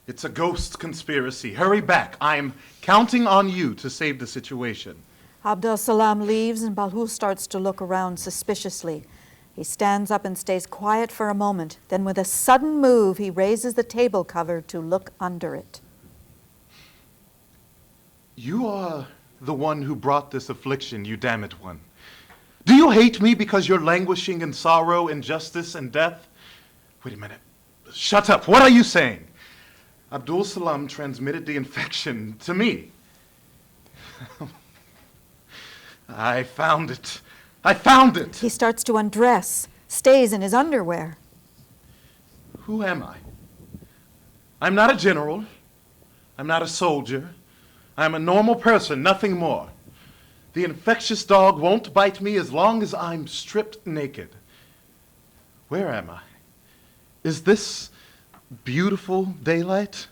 It's a ghost conspiracy. Hurry back. I'm counting on you to save the situation. Abd salam leaves and Balhul starts to look around suspiciously. He stands up and stays quiet for a moment. Then with a sudden move, he raises the table cover to look under it. You are the one who brought this affliction, you damned one. Do you hate me because you're languishing in sorrow, injustice, and death? Wait a minute. Shut up. What are you saying? Abdul Salam transmitted the infection to me. I found it. I found it. He starts to undress, stays in his underwear. Who am I? I'm not a general. I'm not a soldier. I'm a normal person, nothing more. The infectious dog won't bite me as long as I'm stripped naked. Where am I? Is this beautiful daylight?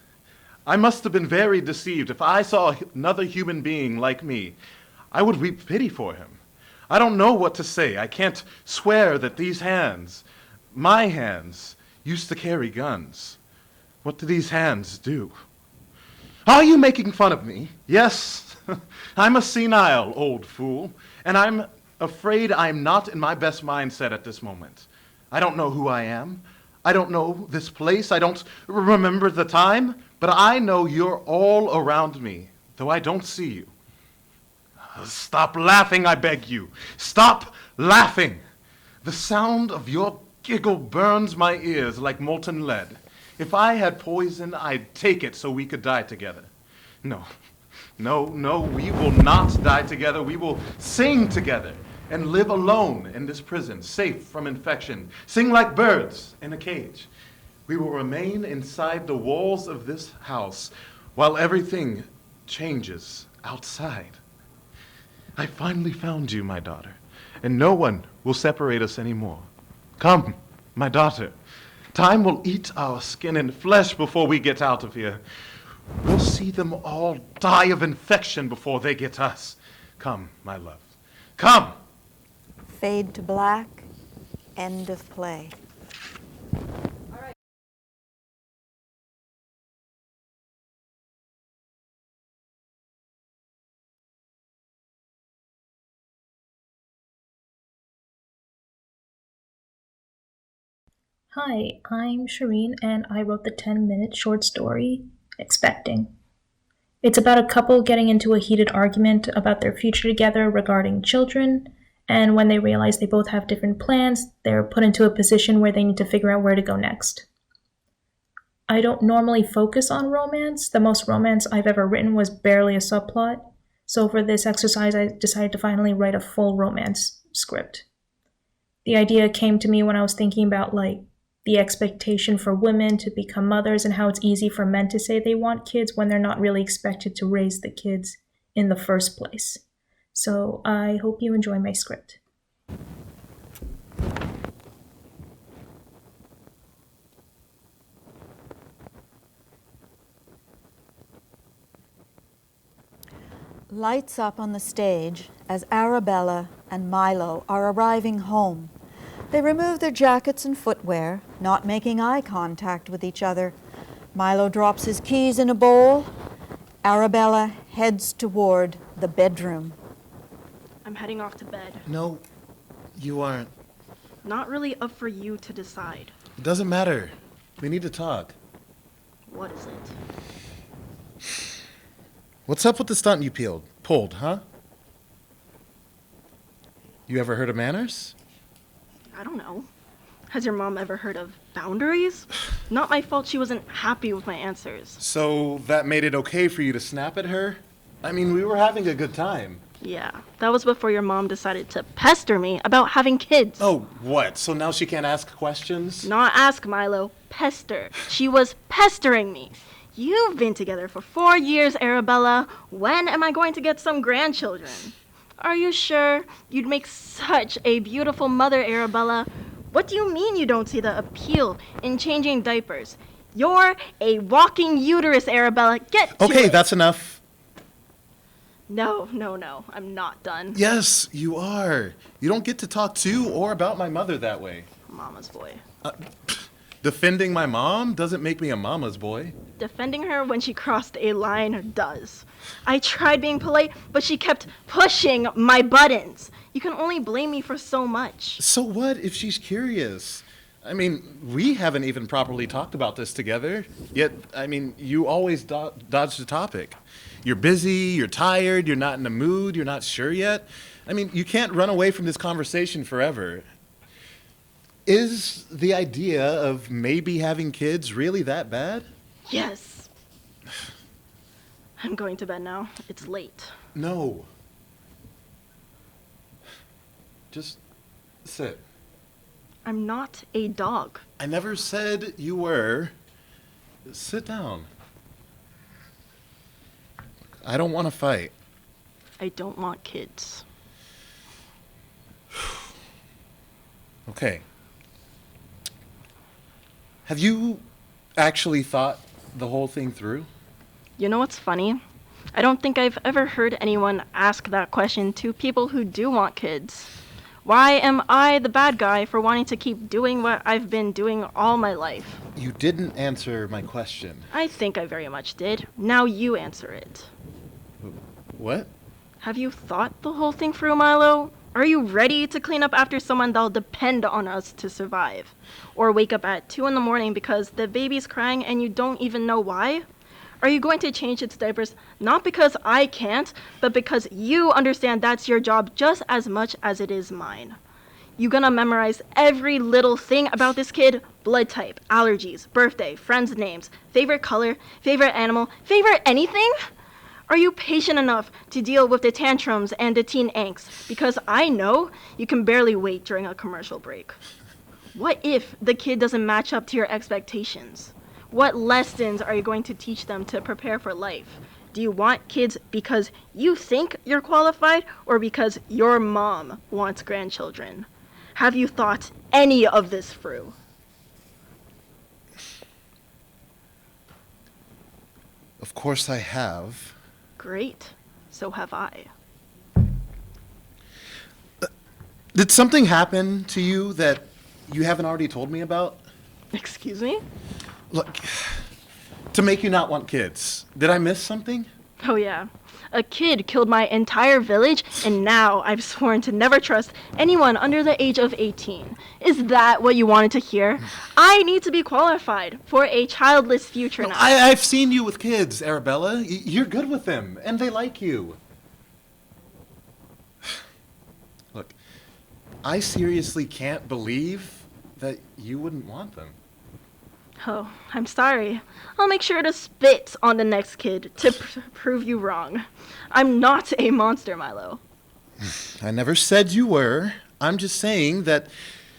I must have been very deceived. If I saw another human being like me, I would weep pity for him. I don't know what to say. I can't swear that these hands, my hands, used to carry guns. What do these hands do? Are you making fun of me? Yes, I'm a senile old fool, and I'm afraid I'm not in my best mindset at this moment. I don't know who I am. I don't know this place. I don't remember the time, but I know you're all around me, though I don't see you. Stop laughing, I beg you. Stop laughing. The sound of your giggle burns my ears like molten lead. If I had poison, I'd take it so we could die together. No, we will not die together. We will sing together and live alone in this prison, safe from infection. Sing like birds in a cage. We will remain inside the walls of this house while everything changes outside. I finally found you, my daughter, and no one will separate us anymore. Come, my daughter. Time will eat our skin and flesh before we get out of here. We'll see them all die of infection before they get us. Come, my love. Come! Fade to black. End of play. Hi, I'm Shireen, and I wrote the 10-minute short story, Expecting. It's about a couple getting into a heated argument about their future together regarding children, and when they realize they both have different plans, they're put into a position where they need to figure out where to go next. I don't normally focus on romance. The most romance I've ever written was barely a subplot, so for this exercise I decided to finally write a full romance script. The idea came to me when I was thinking about, the expectation for women to become mothers and how it's easy for men to say they want kids when they're not really expected to raise the kids in the first place. So I hope you enjoy my script. Lights up on the stage as Arabella and Milo are arriving home. They remove their jackets and footwear, not making eye contact with each other. Milo drops his keys in a bowl. Arabella heads toward the bedroom. I'm heading off to bed. No, you aren't. Not really up for you to decide. It doesn't matter. We need to talk. What is it? What's up with the stunt you pulled, huh? You ever heard of manners? I don't know. Has your mom ever heard of boundaries? Not my fault she wasn't happy with my answers. So that made it okay for you to snap at her? I mean, we were having a good time. Yeah, that was before your mom decided to pester me about having kids. Oh, what? So now she can't ask questions? Not ask, Milo. Pester. She was pestering me. You've been together for 4 years, Arabella. When am I going to get some grandchildren? Are you sure? You'd make such a beautiful mother, Arabella. What do you mean you don't see the appeal in changing diapers? You're a walking uterus, Arabella. Get to Okay, it. that's enough. No. I'm not done. Yes, you are. You don't get to talk to or about my mother that way. Mama's boy. Defending my mom doesn't make me a mama's boy. Defending her when she crossed a line does. I tried being polite, but she kept pushing my buttons. You can only blame me for so much. So what if she's curious? I mean, we haven't even properly talked about this together. Yet, I mean, you always dodge the topic. You're busy, you're tired, you're not in the mood, you're not sure yet. I mean, you can't run away from this conversation forever. Is the idea of maybe having kids really that bad? Yes. I'm going to bed now. It's late. No. Just sit. I'm not a dog. I never said you were. Sit down. I don't want to fight. I don't want kids. Okay. Have you actually thought the whole thing through? You know what's funny? I don't think I've ever heard anyone ask that question to people who do want kids. Why am I the bad guy for wanting to keep doing what I've been doing all my life? You didn't answer my question. I think I very much did. Now you answer it. What? Have you thought the whole thing through, Milo? Are you ready to clean up after someone that'll depend on us to survive? Or wake up at 2 a.m. because the baby's crying and you don't even know why? Are you going to change its diapers not because I can't, but because you understand that's your job just as much as it is mine? You gonna memorize every little thing about this kid? Blood type, allergies, birthday, friends' names, favorite color, favorite animal, favorite anything? Are you patient enough to deal with the tantrums and the teen angst? Because I know you can barely wait during a commercial break. What if the kid doesn't match up to your expectations? What lessons are you going to teach them to prepare for life? Do you want kids because you think you're qualified or because your mom wants grandchildren? Have you thought any of this through? Of course I have. Great. So have I. Did something happen to you that you haven't already told me about? Excuse me? Look, to make you not want kids. Did I miss something? Oh yeah. A kid killed my entire village, and now I've sworn to never trust anyone under the age of 18. Is that what you wanted to hear? I need to be qualified for a childless future now. I've seen you with kids, Arabella. You're good with them, and they like you. Look, I seriously can't believe that you wouldn't want them. Oh, I'm sorry. I'll make sure to spit on the next kid to prove you wrong. I'm not a monster, Milo. I never said you were. I'm just saying that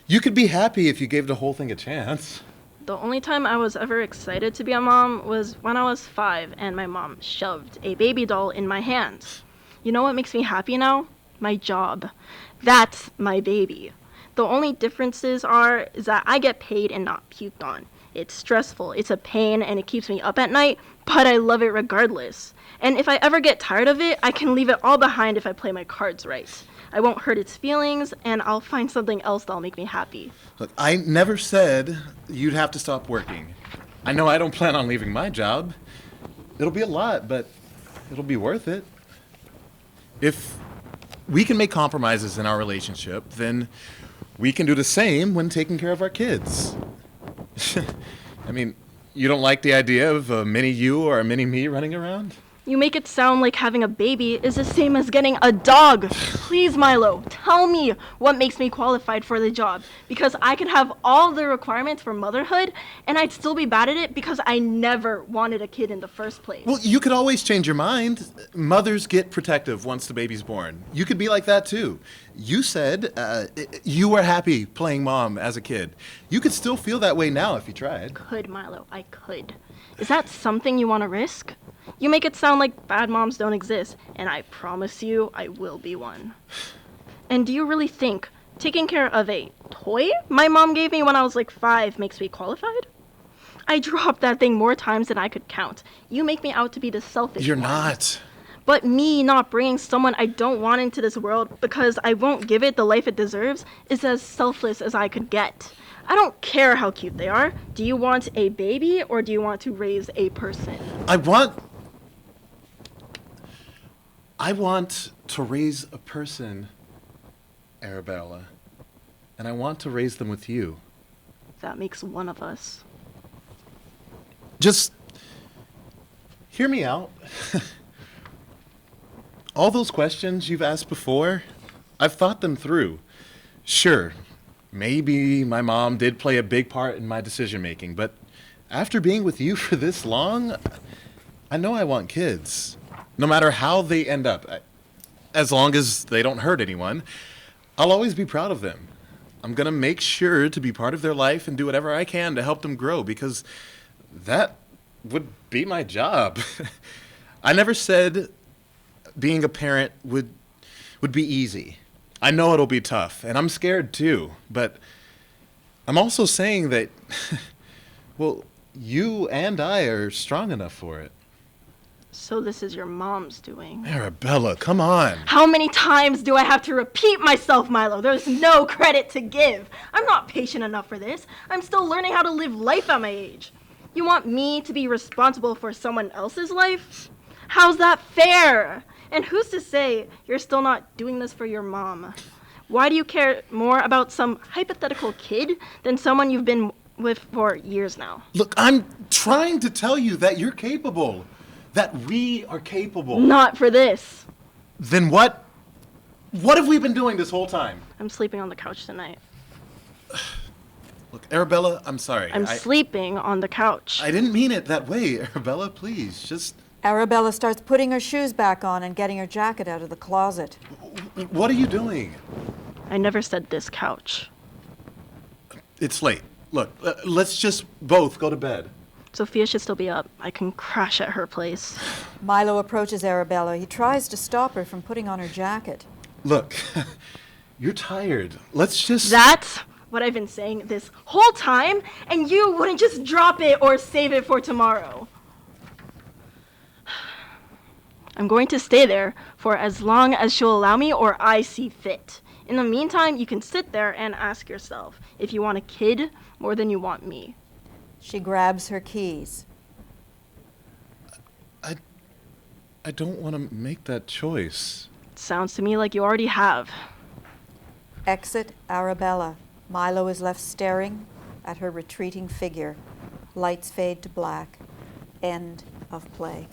you could be happy if you gave the whole thing a chance. The only time I was ever excited to be a mom was when I was 5 and my mom shoved a baby doll in my hand. You know what makes me happy now? My job. That's my baby. The only differences is that I get paid and not puked on. It's stressful, it's a pain, and it keeps me up at night, but I love it regardless. And if I ever get tired of it, I can leave it all behind if I play my cards right. I won't hurt its feelings, and I'll find something else that'll make me happy. Look, I never said you'd have to stop working. I know I don't plan on leaving my job. It'll be a lot, but it'll be worth it. If we can make compromises in our relationship, then we can do the same when taking care of our kids. I mean, you don't like the idea of a mini you or a mini me running around? You make it sound like having a baby is the same as getting a dog. Please, Milo, tell me what makes me qualified for the job. Because I could have all the requirements for motherhood, and I'd still be bad at it because I never wanted a kid in the first place. Well, you could always change your mind. Mothers get protective once the baby's born. You could be like that, too. You said you were happy playing mom as a kid. You could still feel that way now if you tried. Could, Milo, I could. Is that something you want to risk? You make it sound like bad moms don't exist, and I promise you I will be one. And do you really think taking care of a toy my mom gave me when I was like 5 makes me qualified? I dropped that thing more times than I could count. You make me out to be the selfish You're one. not. But me not bringing someone I don't want into this world because I won't give it the life it deserves is as selfless as I could get. I don't care how cute they are. Do you want a baby or do you want to raise a person? I want to raise a person, Arabella, and I want to raise them with you. That makes one of us. Just hear me out. All those questions you've asked before, I've thought them through. Sure, maybe my mom did play a big part in my decision making, but after being with you for this long, I know I want kids. No matter how they end up, as long as they don't hurt anyone, I'll always be proud of them. I'm going to make sure to be part of their life and do whatever I can to help them grow because that would be my job. I never said being a parent would be easy. I know it'll be tough, and I'm scared too, but I'm also saying that, well, you and I are strong enough for it. So this is your mom's doing. Arabella, come on. How many times do I have to repeat myself, Milo? There's no credit to give. I'm not patient enough for this. I'm still learning how to live life at my age. You want me to be responsible for someone else's life? How's that fair? And who's to say you're still not doing this for your mom? Why do you care more about some hypothetical kid than someone you've been with for years now? Look, I'm trying to tell you that you're capable. That we are capable. Not for this. Then what? What have we been doing this whole time? I'm sleeping on the couch tonight. Look, Arabella, I'm sorry. I'm sleeping on the couch. I didn't mean it that way, Arabella, please, just... Arabella starts putting her shoes back on and getting her jacket out of the closet. What are you doing? I never said this couch. It's late. Look, let's just both go to bed. Sophia should still be up. I can crash at her place. Milo approaches Arabella. He tries to stop her from putting on her jacket. Look, you're tired. Let's just... That's what I've been saying this whole time, and you wouldn't just drop it or save it for tomorrow. I'm going to stay there for as long as she'll allow me or I see fit. In the meantime, you can sit there and ask yourself if you want a kid more than you want me. She grabs her keys. I don't want to make that choice. Sounds to me like you already have. Exit Arabella. Milo is left staring at her retreating figure. Lights fade to black. End of play.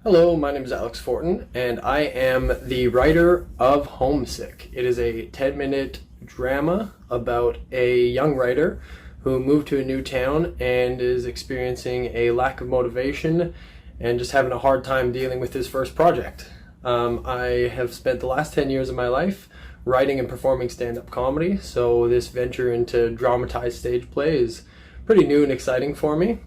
Hello, my name is Alex Fortin, and I am the writer of Homesick. It is a 10-minute drama about a young writer who moved to a new town and is experiencing a lack of motivation and just having a hard time dealing with his first project. I have spent the last 10 years of my life writing and performing stand-up comedy, so this venture into dramatized stage play is pretty new and exciting for me.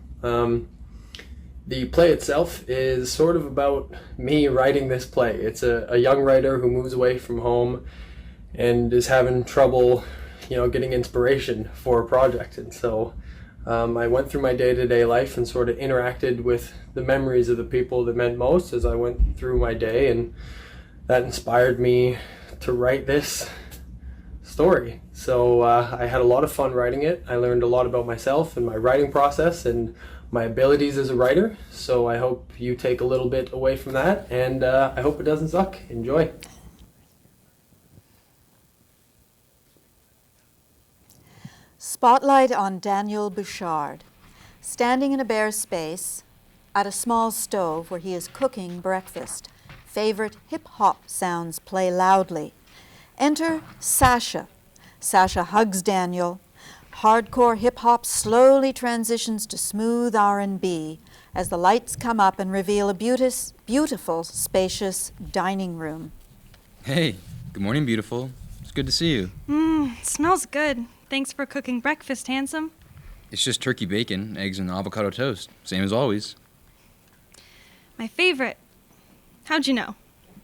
The play itself is sort of about me writing this play. It's a young writer who moves away from home and is having trouble, getting inspiration for a project. And so I went through my day-to-day life and sort of interacted with the memories of the people that meant most as I went through my day, and that inspired me to write this story. So I had a lot of fun writing it. I learned a lot about myself and my writing process and my abilities as a writer, so I hope you take a little bit away from that, and I hope it doesn't suck. Enjoy. Spotlight on Daniel Bouchard, standing in a bare space at a small stove where he is cooking breakfast. Favorite hip-hop sounds play loudly. Enter Sasha. Sasha hugs Daniel. Hardcore hip-hop slowly transitions to smooth R&B as the lights come up and reveal a beautiful, spacious dining room. Hey, good morning, beautiful. It's good to see you. Smells good. Thanks for cooking breakfast, handsome. It's just turkey bacon, eggs, and avocado toast. Same as always. My favorite. How'd you know?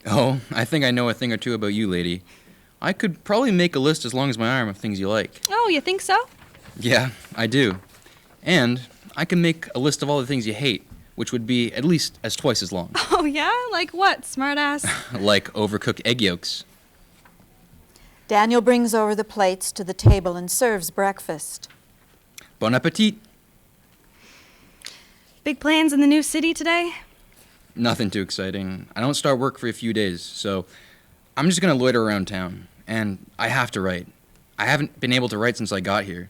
Oh, I think I know a thing or two about you, lady. I could probably make a list as long as my arm of things you like. Oh, you think so? Yeah, I do. And I can make a list of all the things you hate, which would be at least as twice as long. Oh, yeah? Like what, smartass? Like overcooked egg yolks. Daniel brings over the plates to the table and serves breakfast. Bon appetit. Big plans in the new city today? Nothing too exciting. I don't start work for a few days, so I'm just gonna loiter around town. And I have to write. I haven't been able to write since I got here.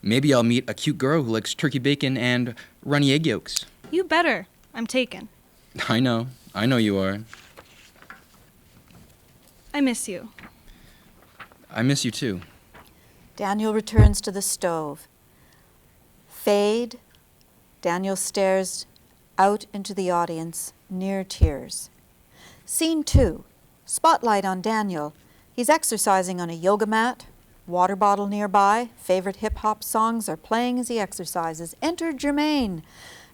Maybe I'll meet a cute girl who likes turkey bacon and runny egg yolks. You better. I'm taken. I know you are. I miss you. I miss you too. Daniel returns to the stove. Fade. Daniel stares out into the audience, near tears. Scene 2. Spotlight on Daniel. He's exercising on a yoga mat. Water bottle nearby. Favorite hip-hop songs are playing as he exercises. Enter Jermaine.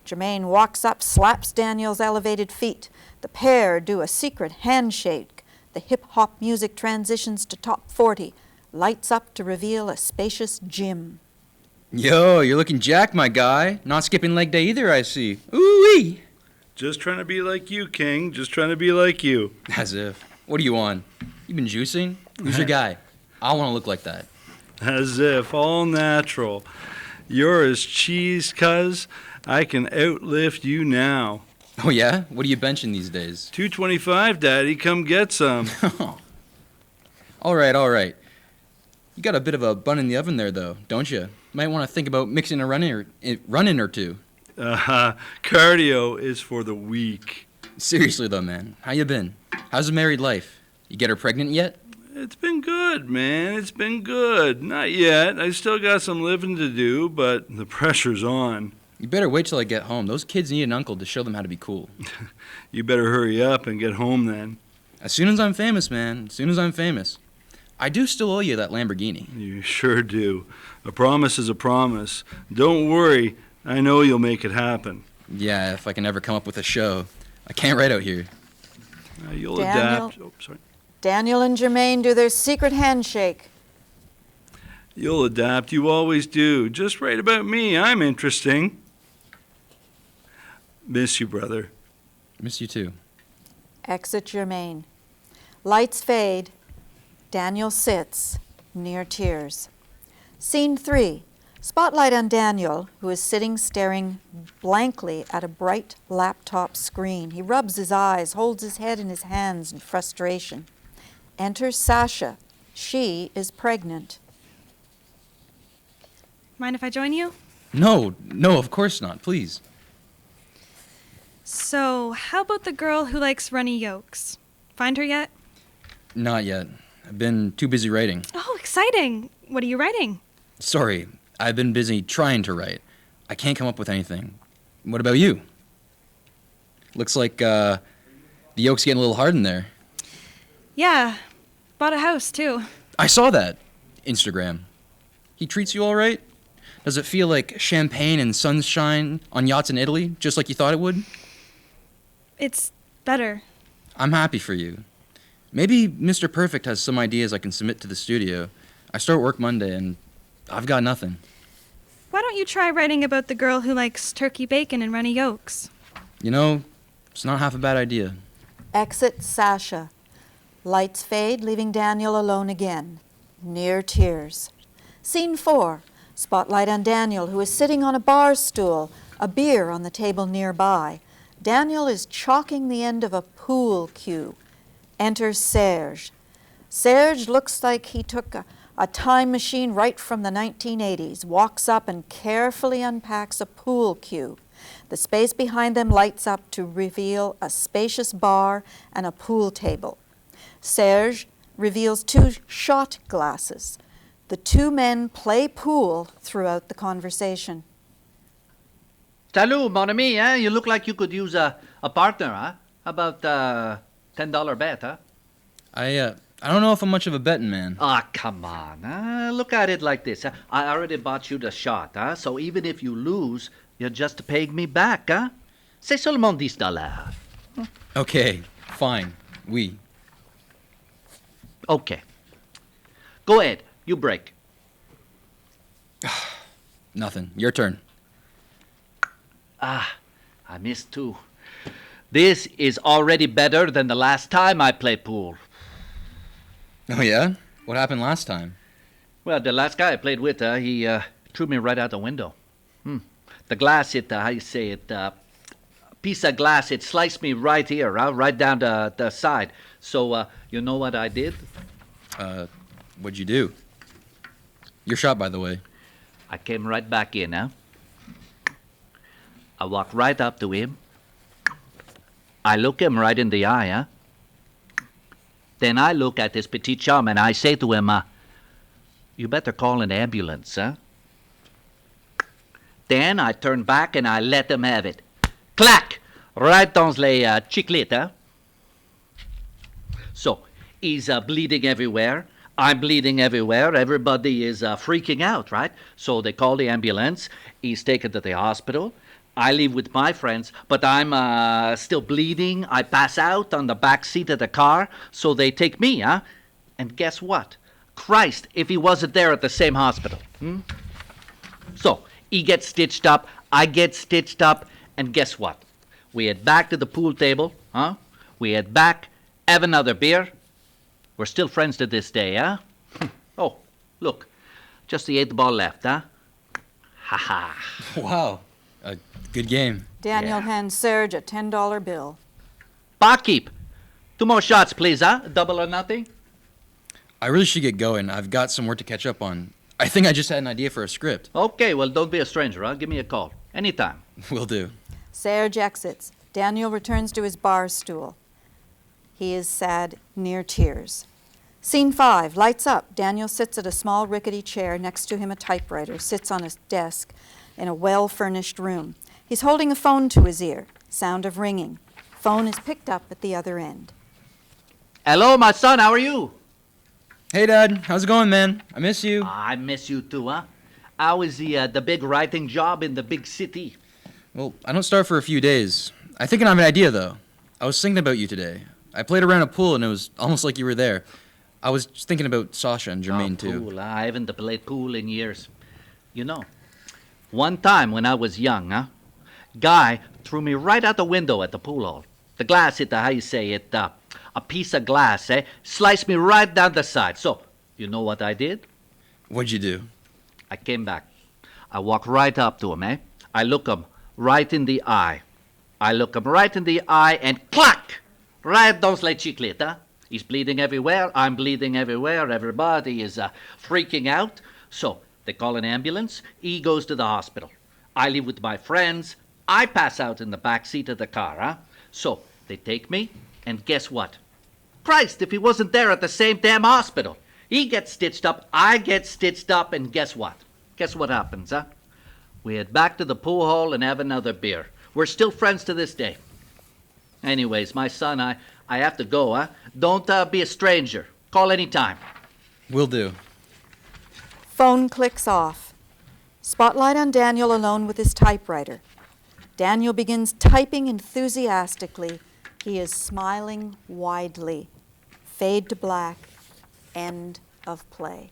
Jermaine walks up, slaps Daniel's elevated feet. The pair do a secret handshake. The hip-hop music transitions to top 40. Lights up to reveal a spacious gym. Yo, you're looking jacked, my guy. Not skipping leg day either, I see. Ooh-wee! Just trying to be like you, King. Just trying to be like you. As if. What are you on? You been juicing? Who's your guy? I want to look like that. As if. All natural. You're as cheese, cuz. I can outlift you now. Oh, yeah? What are you benching these days? 225, Daddy. Come get some. All right. You got a bit of a bun in the oven there, though, don't you? Might want to think about mixing a run-in or two. Cardio is for the weak. Seriously, though, man. How you been? How's the married life? You get her pregnant yet? It's been good, man. It's been good. Not yet. I still got some living to do, but the pressure's on. You better wait till I get home. Those kids need an uncle to show them how to be cool. You better hurry up and get home then. As soon as I'm famous, man. As soon as I'm famous. I do still owe you that Lamborghini. You sure do. A promise is a promise. Don't worry. I know you'll make it happen. Yeah, if I can ever come up with a show. I can't write out here. You'll Daniel, adapt. Oh, sorry. Daniel and Jermaine do their secret handshake. You'll adapt. You always do. Just write about me. I'm interesting. Miss you, brother. Miss you too. Exit Jermaine. Lights fade. Daniel sits, near tears. Scene 3. Spotlight on Daniel, who is sitting staring blankly at a bright laptop screen. He rubs his eyes, holds his head in his hands in frustration. Enters Sasha. She is pregnant. Mind if I join you? No, of course not. Please. So, how about the girl who likes runny yolks? Find her yet? Not yet. I've been too busy writing. Oh, exciting. What are you writing? Sorry, I've been busy trying to write. I can't come up with anything. What about you? Looks like the yolk's getting a little hard in there. Yeah. Bought a house, too. I saw that. Instagram. He treats you all right? Does it feel like champagne and sunshine on yachts in Italy, just like you thought it would? It's better. I'm happy for you. Maybe Mr. Perfect has some ideas I can submit to the studio. I start work Monday, and I've got nothing. Why don't you try writing about the girl who likes turkey bacon and runny yolks? You know, it's not half a bad idea. Exit Sasha. Lights fade, leaving Daniel alone again, near tears. Scene 4. Spotlight on Daniel, who is sitting on a bar stool, a beer on the table nearby. Daniel is chalking the end of a pool cue. Enters Serge. Serge looks like he took a time machine right from the 1980s, walks up and carefully unpacks a pool cue. The space behind them lights up to reveal a spacious bar and a pool table. Serge reveals 2 shot glasses. The 2 men play pool throughout the conversation. Salut, mon ami, eh? You look like you could use a partner, huh? How about $10 bet, huh? I don't know if I'm much of a betting man. Ah, come on. Look at it like this. I already bought you the shot, huh? So even if you lose, you're just paying me back, huh? C'est seulement $10. Okay, fine. Oui. Okay. Go ahead. You break. Nothing. Your turn. I missed 2. This is already better than the last time I played pool. Oh, yeah? What happened last time? Well, the last guy I played with, he threw me right out the window. The glass, how you say it, piece of glass, it sliced me right here, right down the side. So, you know what I did? What'd you do? Your shot, by the way. I came right back in, huh? I walked right up to him. I look him right in the eye, huh? Then I look at this petit chum and I say to him, you better call an ambulance, huh? Then I turn back and I let him have it. Clac! Right dans les chiclettes, huh? So, he's bleeding everywhere. I'm bleeding everywhere. Everybody is freaking out, right? So they call the ambulance. He's taken to the hospital. I leave with my friends, but I'm still bleeding. I pass out on the back seat of the car, so they take me, huh? And guess what? Christ, if he wasn't there at the same hospital. So, he gets stitched up, I get stitched up, and guess what? We head back to the pool table, huh? We head back, have another beer. We're still friends to this day, huh? Oh, look, just the 8th ball left, huh? Ha ha. Wow. A good game. Daniel hands Serge a $10 bill. Barkeep, 2 more shots, please, huh? Double or nothing? I really should get going. I've got some work to catch up on. I think I just had an idea for a script. Okay, well, don't be a stranger, huh? Give me a call. Anytime. Will do. Serge exits. Daniel returns to his bar stool. He is sad, near tears. Scene 5. Lights up. Daniel sits at a small rickety chair. Next to him a typewriter sits on his desk in a well-furnished room. He's holding a phone to his ear. Sound of ringing. Phone is picked up at the other end. Hello, my son. How are you? Hey, Dad. How's it going, man? I miss you. I miss you too, huh? How is the big writing job in the big city? Well, I don't start for a few days. I think I have an idea, though. I was thinking about you today. I played around a pool and it was almost like you were there. I was just thinking about Sasha and Jermaine, too. Pool. I haven't played pool in years. You know, one time when I was young, guy threw me right out the window at the pool hall. The glass hit how you say it, a piece of glass, sliced me right down the side. So, you know what I did? What'd you do? I came back. I walked right up to him, I look him right in the eye. I look him right in the eye and clack! Right dans la chicleta. He's bleeding everywhere. I'm bleeding everywhere. Everybody is freaking out. So they call an ambulance. He goes to the hospital. I leave with my friends. I pass out in the back seat of the car. So they take me, and guess what? Christ, if he wasn't there at the same damn hospital. He gets stitched up, I get stitched up, and guess what? Guess what happens, We head back to the pool hall and have another beer. We're still friends to this day. Anyways, my son, I have to go, Don't be a stranger. Call any time. Will do. Phone clicks off. Spotlight on Daniel alone with his typewriter. Daniel begins typing enthusiastically. He is smiling widely. Fade to black. End of play.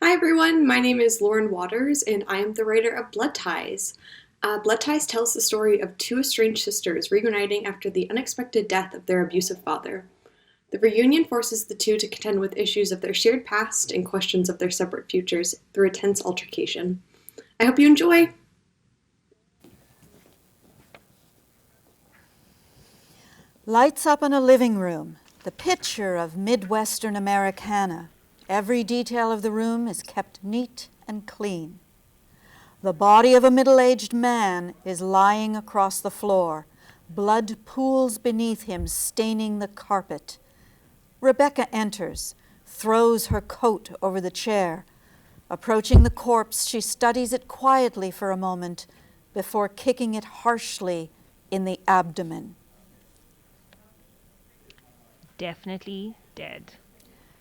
Hi everyone, my name is Lauren Waters and I am the writer of Blood Ties. Blood Ties tells the story of two estranged sisters reuniting after the unexpected death of their abusive father. The reunion forces the two to contend with issues of their shared past and questions of their separate futures through a tense altercation. I hope you enjoy! Lights up in a living room, the picture of Midwestern Americana. Every detail of the room is kept neat and clean. The body of a middle-aged man is lying across the floor. Blood pools beneath him, staining the carpet. Rebecca enters, throws her coat over the chair. Approaching the corpse, she studies it quietly for a moment before kicking it harshly in the abdomen. Definitely dead.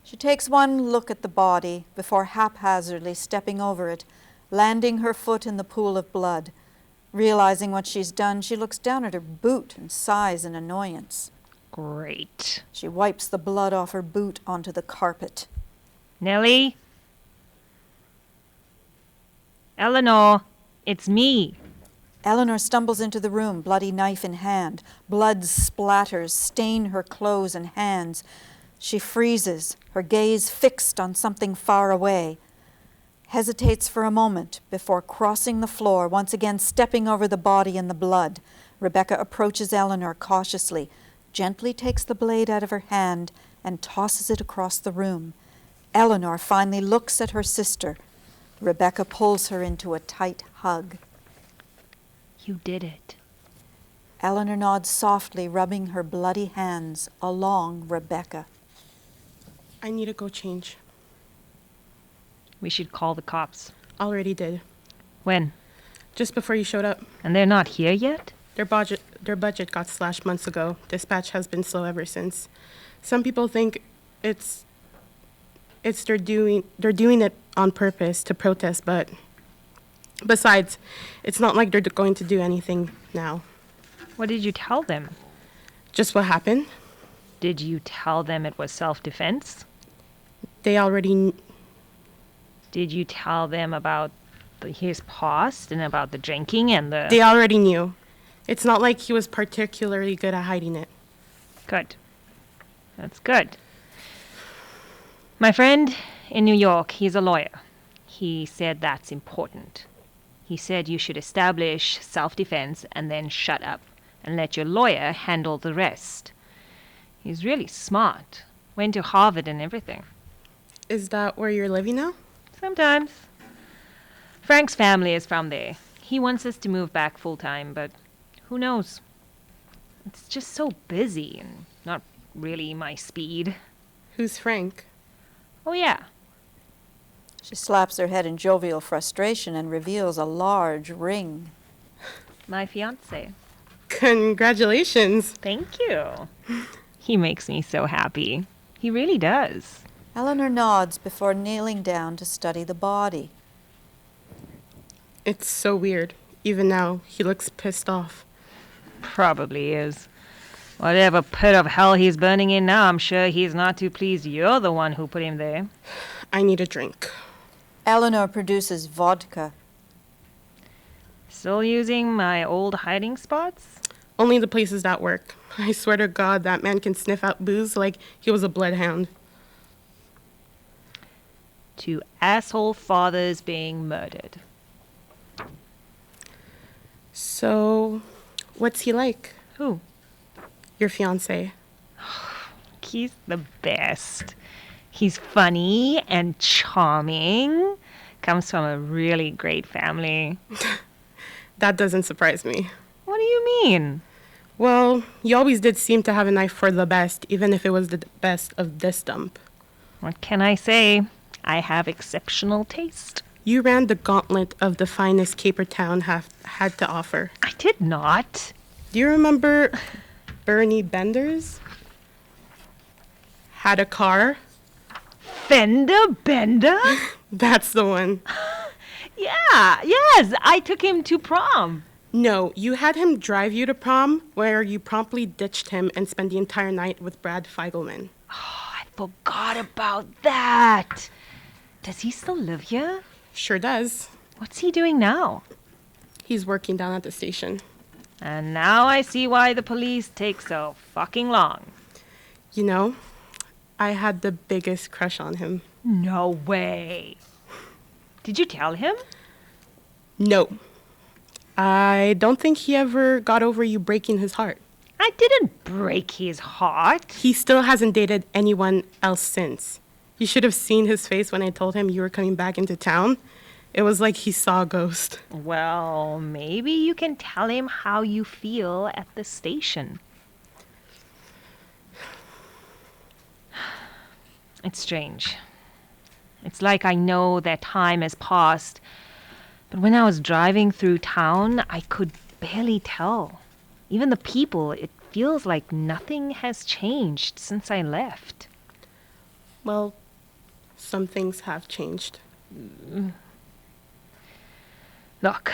She takes one look at the body before haphazardly stepping over it, landing her foot in the pool of blood. Realizing what she's done, she looks down at her boot and sighs in annoyance. Great. She wipes the blood off her boot onto the carpet. Nellie? Eleanor, it's me. Eleanor stumbles into the room, bloody knife in hand. Blood splatters, stain her clothes and hands. She freezes, her gaze fixed on something far away. Hesitates for a moment before crossing the floor, once again stepping over the body and the blood. Rebecca approaches Eleanor cautiously, gently takes the blade out of her hand and tosses it across the room. Eleanor finally looks at her sister. Rebecca pulls her into a tight hug. You did it. Eleanor nods softly, rubbing her bloody hands along Rebecca. I need to go change. We should call the cops. Already did. When? Just before you showed up. And they're not here yet? Their budget got slashed months ago. Dispatch has been slow ever since. Some people think they're doing it on purpose to protest, but besides, it's not like they're going to do anything now. What did you tell them? Just what happened. Did you tell them it was self-defense? They already Did you tell them about his past and about the drinking and the... They already knew. It's not like he was particularly good at hiding it. Good. That's good. My friend in New York, he's a lawyer. He said that's important. He said you should establish self-defense and then shut up and let your lawyer handle the rest. He's really smart. Went to Harvard and everything. Is that where you're living now? Sometimes. Frank's family is from there. He wants us to move back full-time, but who knows? It's just so busy and not really my speed. Who's Frank? Oh, yeah. She slaps her head in jovial frustration and reveals a large ring. My fiancé. Congratulations. Thank you. He makes me so happy. He really does. Eleanor nods before kneeling down to study the body. It's so weird. Even now, he looks pissed off. Probably is. Whatever pit of hell he's burning in now, I'm sure he's not too pleased you're the one who put him there. I need a drink. Eleanor produces vodka. Still using my old hiding spots? Only the places that work. I swear to God, that man can sniff out booze like he was a bloodhound. 2 asshole fathers being murdered. So, what's he like? Who? Your fiancé. He's the best. He's funny and charming. Comes from a really great family. That doesn't surprise me. What do you mean? Well, you always did seem to have an eye for the best, even if it was the best of this dump. What can I say? I have exceptional taste. You ran the gauntlet of the finest Caper Town had to offer. I did not. Do you remember Bernie Benders? Had a car? Fender Bender? That's the one. Yeah, yes, I took him to prom. No, you had him drive you to prom, where you promptly ditched him and spent the entire night with Brad Feigelman. Oh, I forgot about that. Does he still live here? Sure does. What's he doing now? He's working down at the station. And now I see why the police take so fucking long. You know, I had the biggest crush on him. No way. Did you tell him? No. I don't think he ever got over you breaking his heart. I didn't break his heart. He still hasn't dated anyone else since. You should have seen his face when I told him you were coming back into town. It was like he saw a ghost. Well, maybe you can tell him how you feel at the station. It's strange. It's like I know that time has passed, but when I was driving through town, I could barely tell. Even the people, it feels like nothing has changed since I left. Well, some things have changed. Look,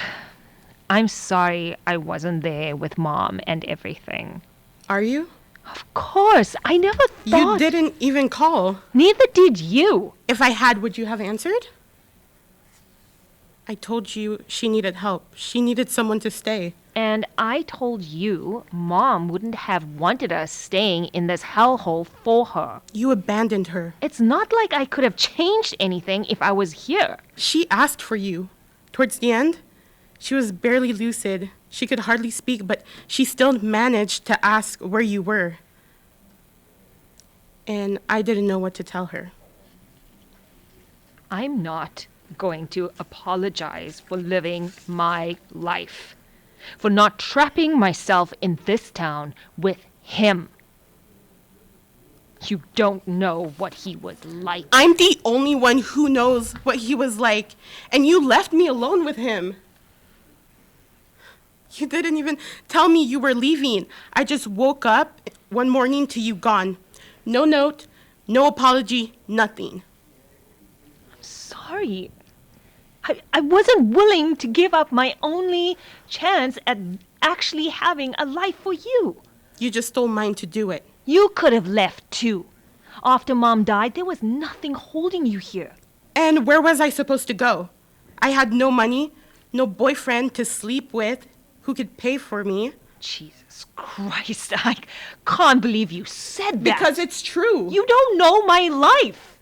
I'm sorry I wasn't there with Mom and everything. Are you? Of course, I never thought... You didn't even call. Neither did you. If I had, would you have answered? I told you she needed help. She needed someone to stay. And I told you Mom wouldn't have wanted us staying in this hellhole for her. You abandoned her. It's not like I could have changed anything if I was here. She asked for you. Towards the end, she was barely lucid. She could hardly speak, but she still managed to ask where you were. And I didn't know what to tell her. I'm not going to apologize for living my life, for not trapping myself in this town with him. You don't know what he was like. I'm the only one who knows what he was like, and you left me alone with him. You didn't even tell me you were leaving. I just woke up one morning to you gone. No note, no apology, nothing. I'm sorry. I wasn't willing to give up my only chance at actually having a life for you. You just stole mine to do it. You could have left too. After Mom died, there was nothing holding you here. And where was I supposed to go? I had no money, no boyfriend to sleep with who could pay for me. Jesus Christ, I can't believe you said that. Because it's true. You don't know my life.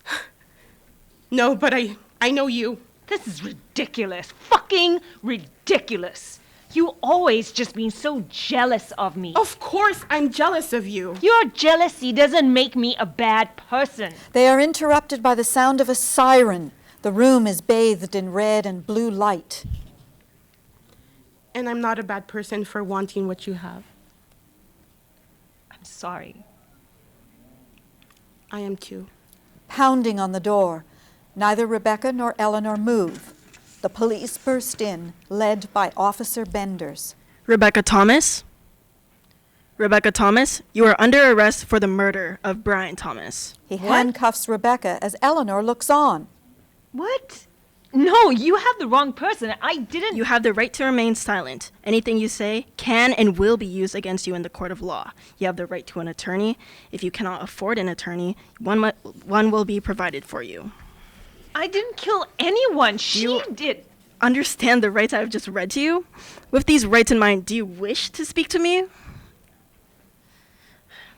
No, but I know you. This is ridiculous. Fucking ridiculous. You always just been so jealous of me. Of course I'm jealous of you. Your jealousy doesn't make me a bad person. They are interrupted by the sound of a siren. The room is bathed in red and blue light. And I'm not a bad person for wanting what you have. I'm sorry. I am too. Pounding on the door. Neither Rebecca nor Eleanor move. The police burst in, led by Officer Benders. Rebecca Thomas? Rebecca Thomas, you are under arrest for the murder of Brian Thomas. He handcuffs Rebecca as Eleanor looks on. What? No, you have the wrong person. I didn't. You have the right to remain silent. Anything you say can and will be used against you in the court of law. You have the right to an attorney. If you cannot afford an attorney, one will be provided for you. I didn't kill anyone. She did. Understand the rights I have just read to you? With these rights in mind, do you wish to speak to me?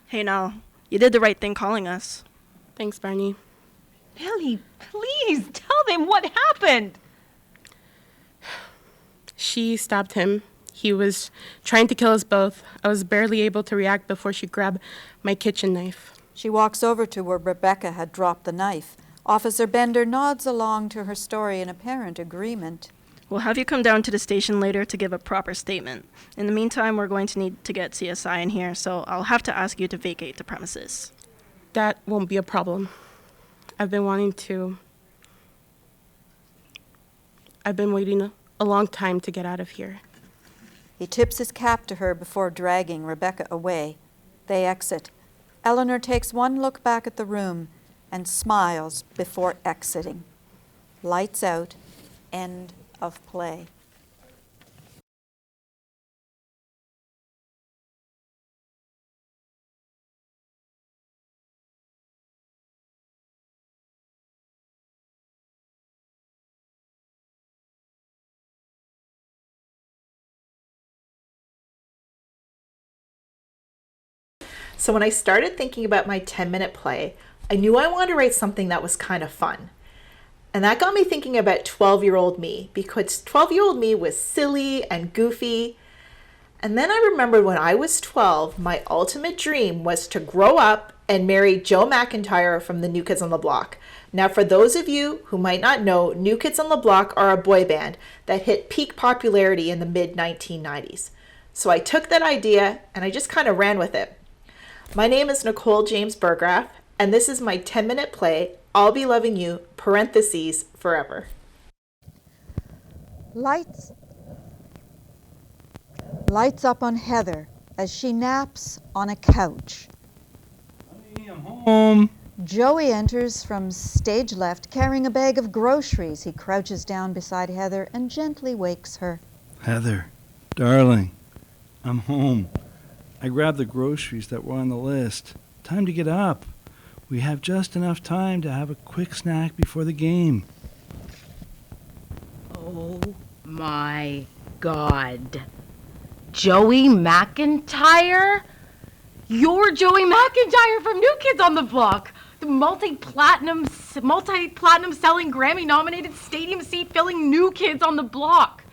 Hey, now, you did the right thing calling us. Thanks, Barney. Billy, please tell them what happened. She stabbed him. He was trying to kill us both. I was barely able to react before she grabbed my kitchen knife. She walks over to where Rebecca had dropped the knife. Officer Bender nods along to her story in apparent agreement. We'll have you come down to the station later to give a proper statement. In the meantime, we're going to need to get CSI in here, so I'll have to ask you to vacate the premises. That won't be a problem. I've been waiting a long time to get out of here. He tips his cap to her before dragging Rebecca away. They exit. Eleanor takes one look back at the room and smiles before exiting. Lights out. End of play. So when I started thinking about my 10-minute play, I knew I wanted to write something that was kind of fun. And that got me thinking about 12-year-old me, because 12-year-old me was silly and goofy. And then I remembered when I was 12, my ultimate dream was to grow up and marry Joe McIntyre from the New Kids on the Block. Now, for those of you who might not know, New Kids on the Block are a boy band that hit peak popularity in the mid-1990s. So I took that idea and I just kind of ran with it. My name is Nicole James Burgraff, and this is my 10-minute play, I'll Be Loving You, parentheses, forever. Lights up on Heather as she naps on a couch. Honey, I'm home. Joey enters from stage left carrying a bag of groceries. He crouches down beside Heather and gently wakes her. Heather, darling, I'm home. I grabbed the groceries that were on the list. Time to get up. We have just enough time to have a quick snack before the game. Oh my God. Joey McIntyre? You're Joey McIntyre from New Kids on the Block. The multi-platinum selling Grammy-nominated stadium seat-filling New Kids on the Block.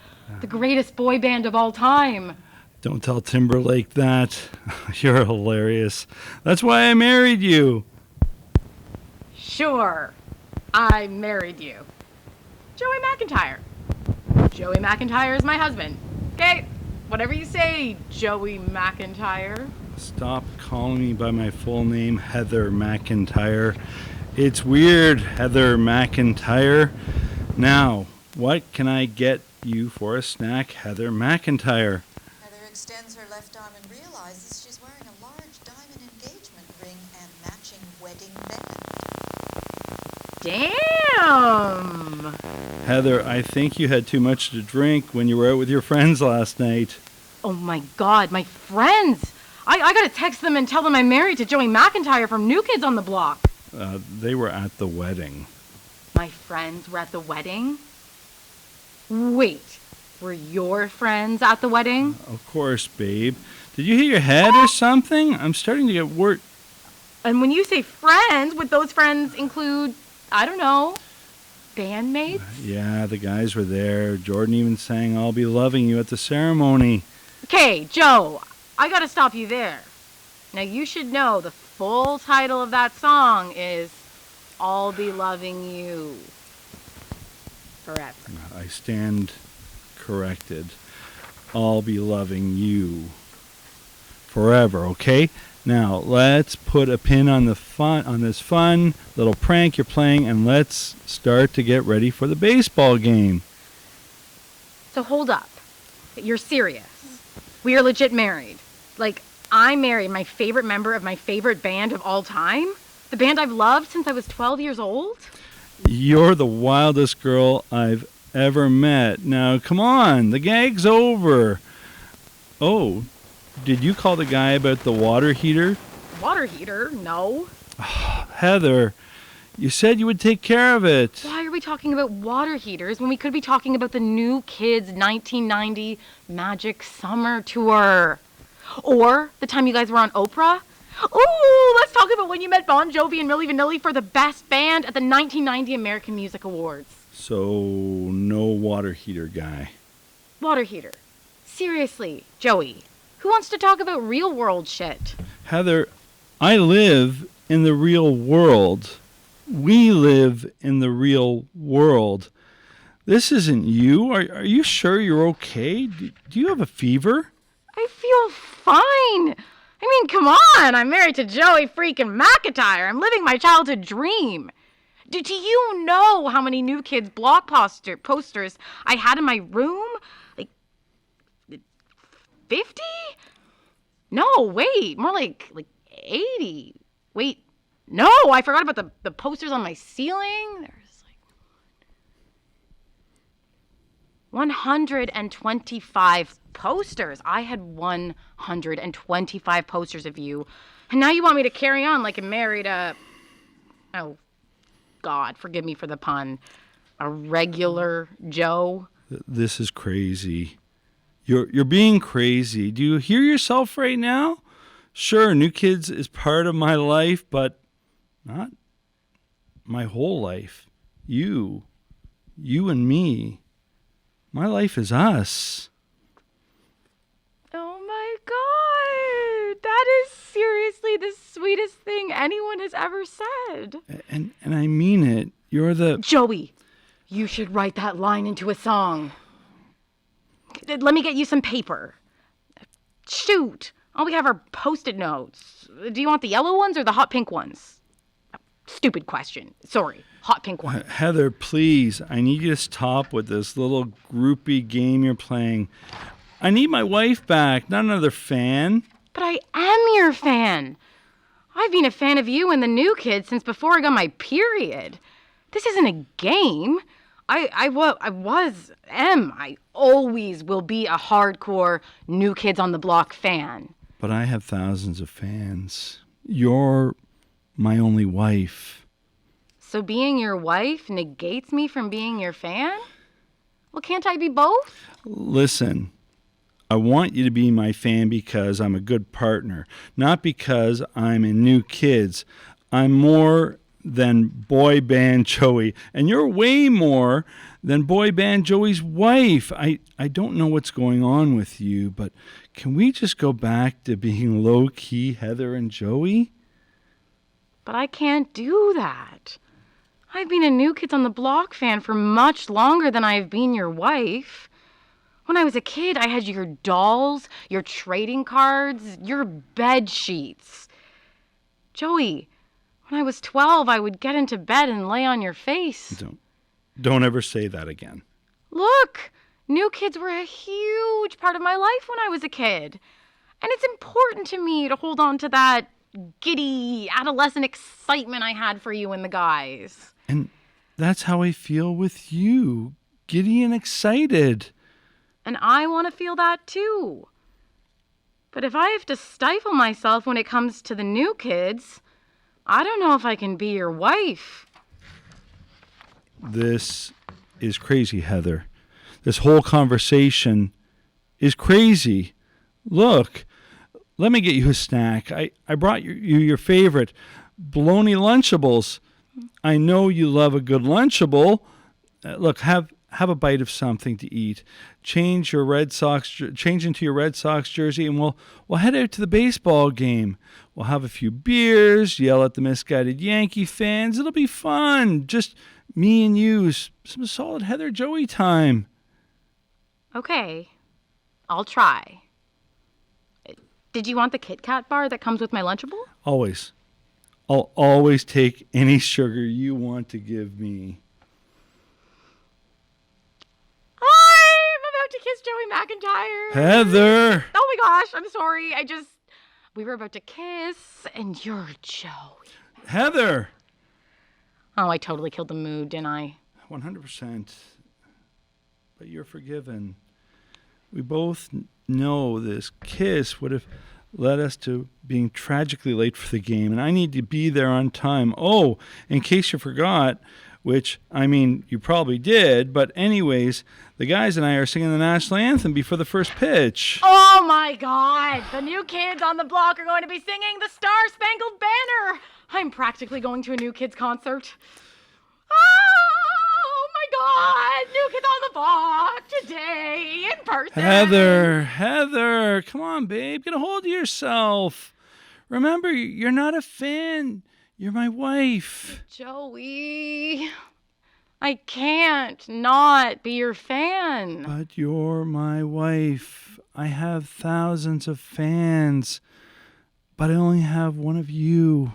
The greatest boy band of all time. Don't tell Timberlake that. You're hilarious. That's why I married you. Sure, I married you. Joey McIntyre. Joey McIntyre is my husband. Okay, whatever you say, Joey McIntyre. Stop calling me by my full name, Heather McIntyre. It's weird, Heather McIntyre. Now, what can I get you for a snack, Heather McIntyre? Heather extends her left arm and realizes she's wearing a large diamond engagement ring and matching wedding band. Damn! Heather, I think you had too much to drink when you were out with your friends last night. Oh my God, my friends! I gotta text them and tell them I'm married to Joey McIntyre from New Kids on the Block. They were at the wedding. My friends were at the wedding? Wait, were your friends at the wedding? Of course, babe. Did you hit your head or something? I'm starting to get worried. And when you say friends, would those friends include, I don't know, bandmates? Yeah, the guys were there. Jordan even sang I'll Be Loving You at the ceremony. Okay, Joe, I gotta stop you there. Now you should know the full title of that song is I'll Be Loving You Forever. I stand corrected. I'll be loving you forever, okay? Now, let's put a pin on this fun little prank you're playing, and let's start to get ready for the baseball game. So hold up. You're serious. We are legit married. Like, I married my favorite member of my favorite band of all time? The band I've loved since I was 12 years old? You're the wildest girl I've ever met. Now, come on, the gag's over. Oh, did you call the guy about the water heater? Water heater? No. Heather, you said you would take care of it. Why are we talking about water heaters when we could be talking about the New Kids 1990 Magic Summer Tour? Or the time you guys were on Oprah? Ooh, let's talk about when you met Bon Jovi and Milli Vanilli for the best band at the 1990 American Music Awards. So, no water heater guy. Water heater. Seriously, Joey, who wants to talk about real world shit? Heather, I live in the real world. We live in the real world. This isn't you. Are you sure you're okay? Do you have a fever? I feel fine. I mean, come on. I'm married to Joey freaking McIntyre. I'm living my childhood dream. Do you know how many New Kids blog posters I had in my room? Like, 50? No, wait. More like 80. Wait, no, I forgot about the posters on my ceiling. There's like 125 posters. I had 125 posters of you. And now you want me to carry on like a married, oh, God, forgive me for the pun, a regular Joe? This is crazy. You're being crazy. Do you hear yourself right now? Sure, New Kids is part of my life, but not my whole life. You and me. My life is us. Oh my God, that is seriously the sweetest thing anyone has ever said. And I mean it. You're the... Joey, you should write that line into a song. Let me get you some paper. Shoot. All we have are Post-it notes. Do you want the yellow ones or the hot pink ones? Stupid question. Sorry. Hot pink ones. Heather, please. I need you to stop with this little groupie game you're playing. I need my wife back, not another fan. But I am your fan. I've been a fan of you and the New Kids since before I got my period. This isn't a game. I always will be a hardcore New Kids on the Block fan. But I have thousands of fans. You're my only wife. So being your wife negates me from being your fan? Well, can't I be both? Listen, I want you to be my fan because I'm a good partner, not because I'm in New Kids. I'm more than boy band Joey, and you're way more than boy band Joey's wife. I don't know what's going on with you, but can we just go back to being low-key Heather and Joey? But I can't do that. I've been a New Kids on the Block fan for much longer than I've been your wife. When I was a kid, I had your dolls, your trading cards, your bed sheets. Joey, when I was 12, I would get into bed and lay on your face. Don't ever say that again. Look, New Kids were a huge part of my life when I was a kid. And it's important to me to hold on to that giddy adolescent excitement I had for you and the guys. And that's how I feel with you, giddy and excited. And I want to feel that too. But if I have to stifle myself when it comes to the New Kids, I don't know if I can be your wife. This is crazy, Heather. This whole conversation is crazy. Look, let me get you a snack. I brought you your favorite bologna Lunchables. I know you love a good Lunchable. Look, have a bite of something to eat. Change into your Red Sox jersey, and we'll head out to the baseball game. We'll have a few beers, yell at the misguided Yankee fans. It'll be fun. Just me and you, some solid Heather Joey time. Okay, I'll try. Did you want the Kit Kat bar that comes with my Lunchable? Always. I'll always take any sugar you want to give me. I'm about to kiss Joey McIntyre. Heather! Oh my gosh, I'm sorry. We were about to kiss, and you're Joey. Heather! Oh, I totally killed the mood, didn't I? 100%. But you're forgiven. We both know this kiss would have led us to being tragically late for the game, and I need to be there on time. Oh, in case you forgot, which, I mean, you probably did, but anyways, the guys and I are singing the national anthem before the first pitch. Oh my God! The new kids on the block are going to be singing the Star Spangled Banner! I'm practically going to a New Kids concert. Oh my God! New Kids on the block today in person. Heather, come on, babe, get a hold of yourself. Remember, you're not a fan. You're my wife. Joey, I can't not be your fan. But you're my wife. I have thousands of fans, but I only have one of you.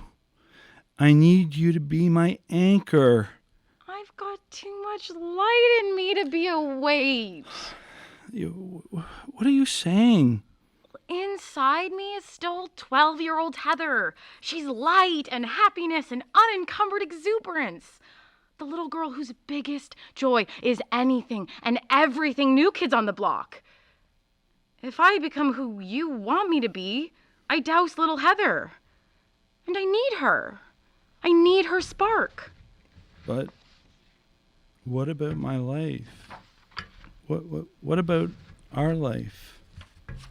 I need you to be my anchor. I've got too much light in me to be a weight. What are you saying? Inside me is still 12-year-old Heather. She's light and happiness and unencumbered exuberance. The little girl whose biggest joy is anything and everything New Kids on the block. If I become who you want me to be, I douse little Heather. And I need her. I need her spark. But what about my life? What about our life?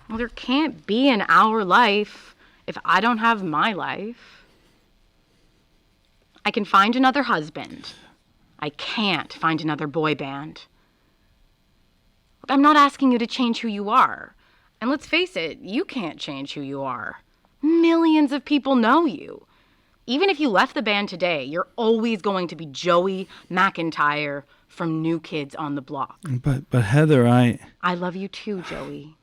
Well, there can't be an our life if I don't have my life. I can find another husband. I can't find another boy band. Look, I'm not asking you to change who you are. And let's face it, you can't change who you are. Millions of people know you. Even if you left the band today, you're always going to be Joey McIntyre from New Kids on the Block. But Heather, I love you too, Joey.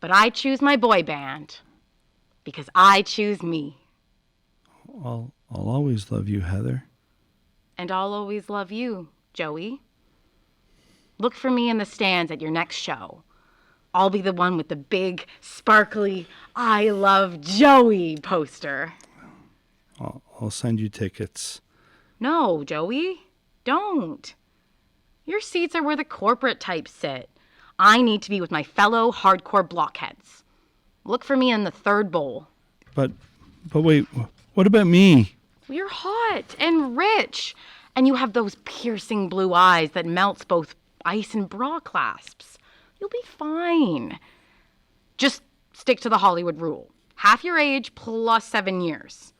But I choose my boy band because I choose me. I'll always love you, Heather. And I'll always love you, Joey. Look for me in the stands at your next show. I'll be the one with the big, sparkly, I love Joey poster. I'll send you tickets. No, Joey, don't. Your seats are where the corporate types sit. I need to be with my fellow hardcore blockheads. Look for me in the third bowl. But wait, what about me? You're hot and rich, and you have those piercing blue eyes that melts both ice and bra clasps. You'll be fine. Just stick to the Hollywood rule. Half your age plus 7 years.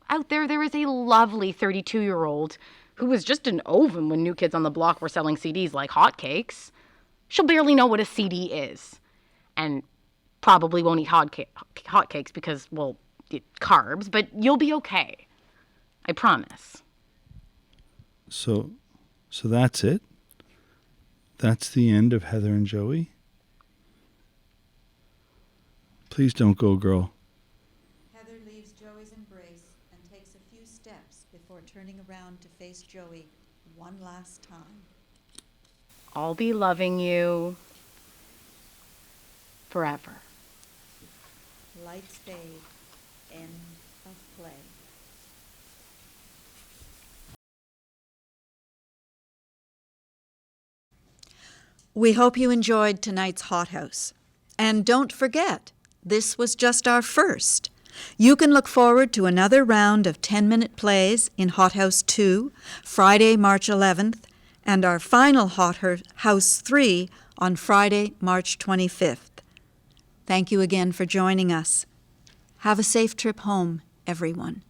Out there is a lovely 32-year-old who was just an ovum when New Kids on the Block were selling CDs like hotcakes. She'll barely know what a CD is. And probably won't eat hotcakes because, well, carbs, but you'll be okay. I promise. So that's it? That's the end of Heather and Joey? Please don't go, girl. Heather leaves Joey's embrace and takes a few steps before turning around to face Joey one last time. I'll be loving you forever. Lights fade. End of play. We hope you enjoyed tonight's Hothouse. And don't forget, this was just our first. You can look forward to another round of 10-minute plays in Hothouse 2, Friday, March 11th, and our final Hothouse 3 on Friday, March 25th. Thank you again for joining us. Have a safe trip home, everyone.